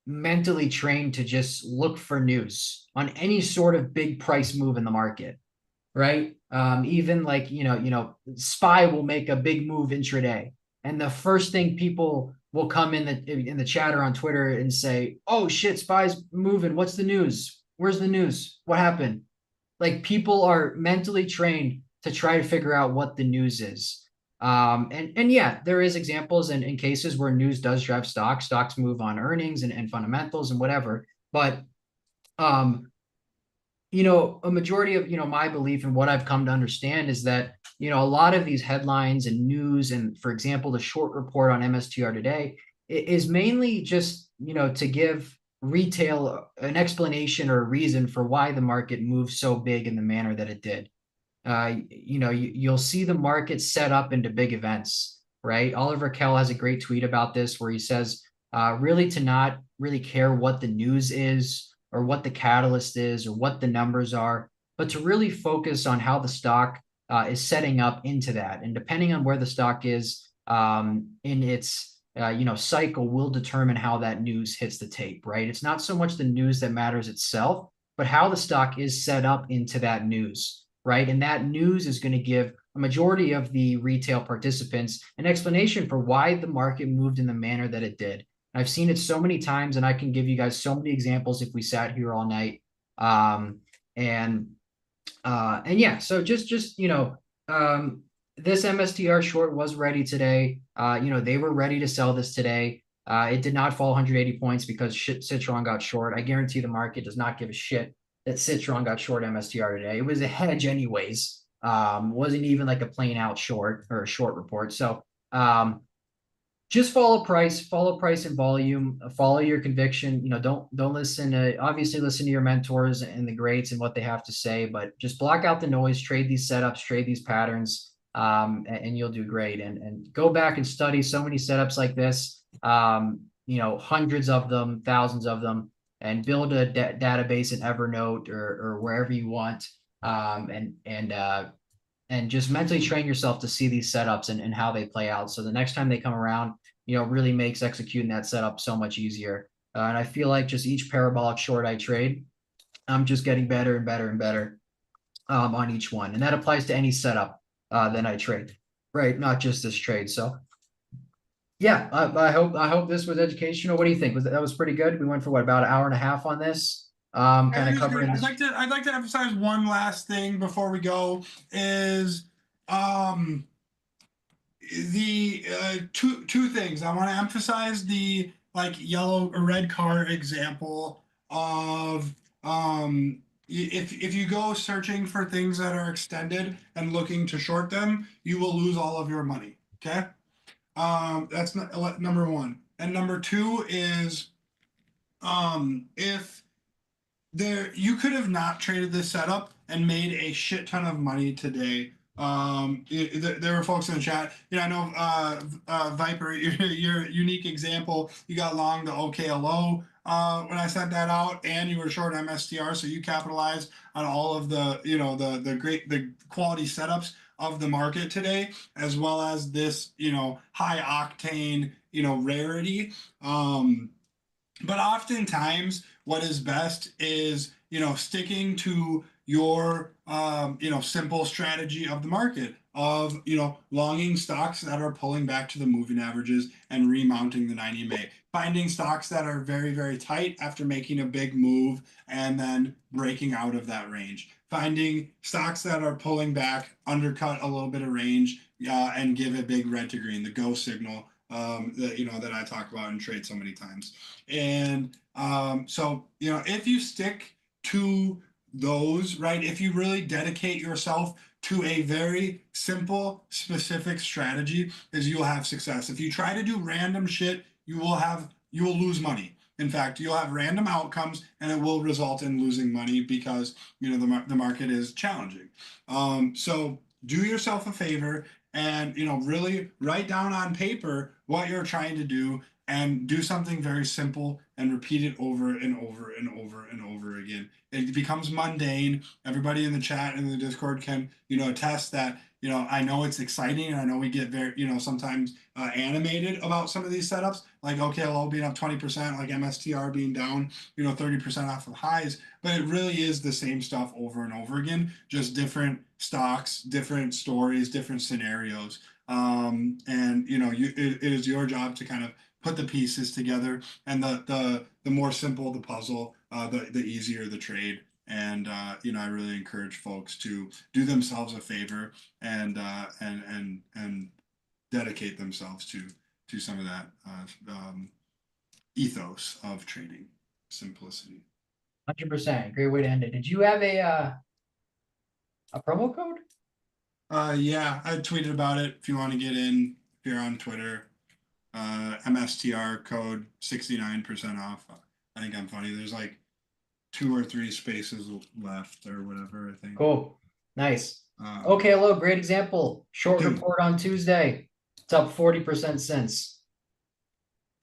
mentally trained to just look for news on any sort of big price move in the market, right? Even like, SPY will make a big move intraday. And the first thing people will come in the chatter on Twitter and say, "Oh shit, SPY's moving. What's the news? Where's the news? What happened?" Like people are mentally trained to try to figure out what the news is. And yeah, there is examples and cases where news does drive stocks. Stocks move on earnings and fundamentals and whatever. But a majority of, my belief and what I've come to understand is that, a lot of these headlines and news, and for example, the short report on MSTR today is mainly just, to give retail an explanation or a reason for why the market moved so big in the manner that it did. You'll see the market set up into big events, right? Oliver Kell has a great tweet about this where he says, really to not really care what the news is or what the catalyst is or what the numbers are, but to really focus on how the stock is setting up into that. And depending on where the stock is in its cycle will determine how that news hits the tape, right? It's not so much the news that matters itself, but how the stock is set up into that news, right? And that news is going to give a majority of the retail participants an explanation for why the market moved in the manner that it did. I've seen it so many times, and I can give you guys so many examples if we sat here all night. And yeah, so just this MSTR short was ready today. They were ready to sell this today. It did not fall 180 points because Citron got short. I guarantee the market does not give a shit that Citron got short MSTR today. It was a hedge anyways. Wasn't even like a plain out short or a short report. So just follow price and volume, follow your conviction. Don't listen to, obviously listen to your mentors and the greats and what they have to say, but just block out the noise, trade these setups, trade these patterns, and you'll do great. And go back and study so many setups like this, hundreds of them, thousands of them, and build a database in Evernote or wherever you want. And and just mentally train yourself to see these setups and how they play out. So the next time they come around, really makes executing that setup so much easier. And I feel like just each parabolic short I trade, I'm just getting better and better and better on each one. And that applies to any setup that I trade, right? Not just this trade. So yeah, I hope this was educational. What do you think? That was pretty good? We went for what, about an hour and a half on this? I Kind think of it's good. covering this. I'd like to emphasize one last thing before we go is um the two things. I want to emphasize the like yellow or red card example of if you go searching for things that are extended and looking to short them, you will lose all of your money. Okay. That's not, number one. And number two is if you could have not traded this setup and made a shit ton of money today. There were folks in the chat. I know Viper, your unique example. You got long the OKLO when I sent that out, and you were short MSTR, so you capitalized on all of the the quality setups of the market today, as well as this high octane rarity. But oftentimes what is best is sticking to your simple strategy of the market of longing stocks that are pulling back to the moving averages and remounting the 90 MA, finding stocks that are very, very tight after making a big move and then breaking out of that range, finding stocks that are pulling back, undercut a little bit of range, and give a big red to green, the go signal that I talk about and trade so many times. And so if you stick to those, right, if you really dedicate yourself to a very simple, specific strategy, is you'll have success. If you try to do random shit, you will lose money. In fact, you'll have random outcomes, and it will result in losing money because the market is challenging. So do yourself a favor and really write down on paper what you're trying to do and do something very simple and repeat it over and over and over and over again. It becomes mundane. Everybody in the chat and the Discord can attest that I know it's exciting, and I know we get very sometimes animated about some of these setups, like OKLO being up 20%, like MSTR being down 30% off of highs, but it really is the same stuff over and over again, just different stocks, different stories, different scenarios. And it is your job to kind of put the pieces together, and the more simple the puzzle, the easier the trade. And I really encourage folks to do themselves a favor and dedicate themselves to some of that ethos of trading simplicity. 100%. Great way to end it. Did you have a promo code? Yeah, I tweeted about it. If you want to get in, if you're on Twitter, MSTR code 69% off. I think I'm funny. There's like 2 or 3 spaces left or whatever, I think. Cool. Nice. Okay, hello. Great example. Short report on Tuesday. It's up 40% since.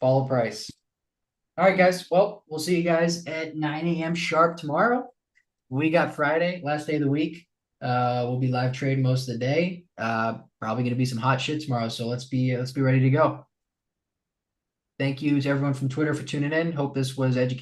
Follow price. All right, guys. Well, we'll see you guys at 9 a.m. sharp tomorrow. We got Friday, last day of the week. We'll be live trading most of the day. Probably going to be some hot shit tomorrow, so let's be ready to go. Thank you to everyone from Twitter for tuning in. Hope this was educational.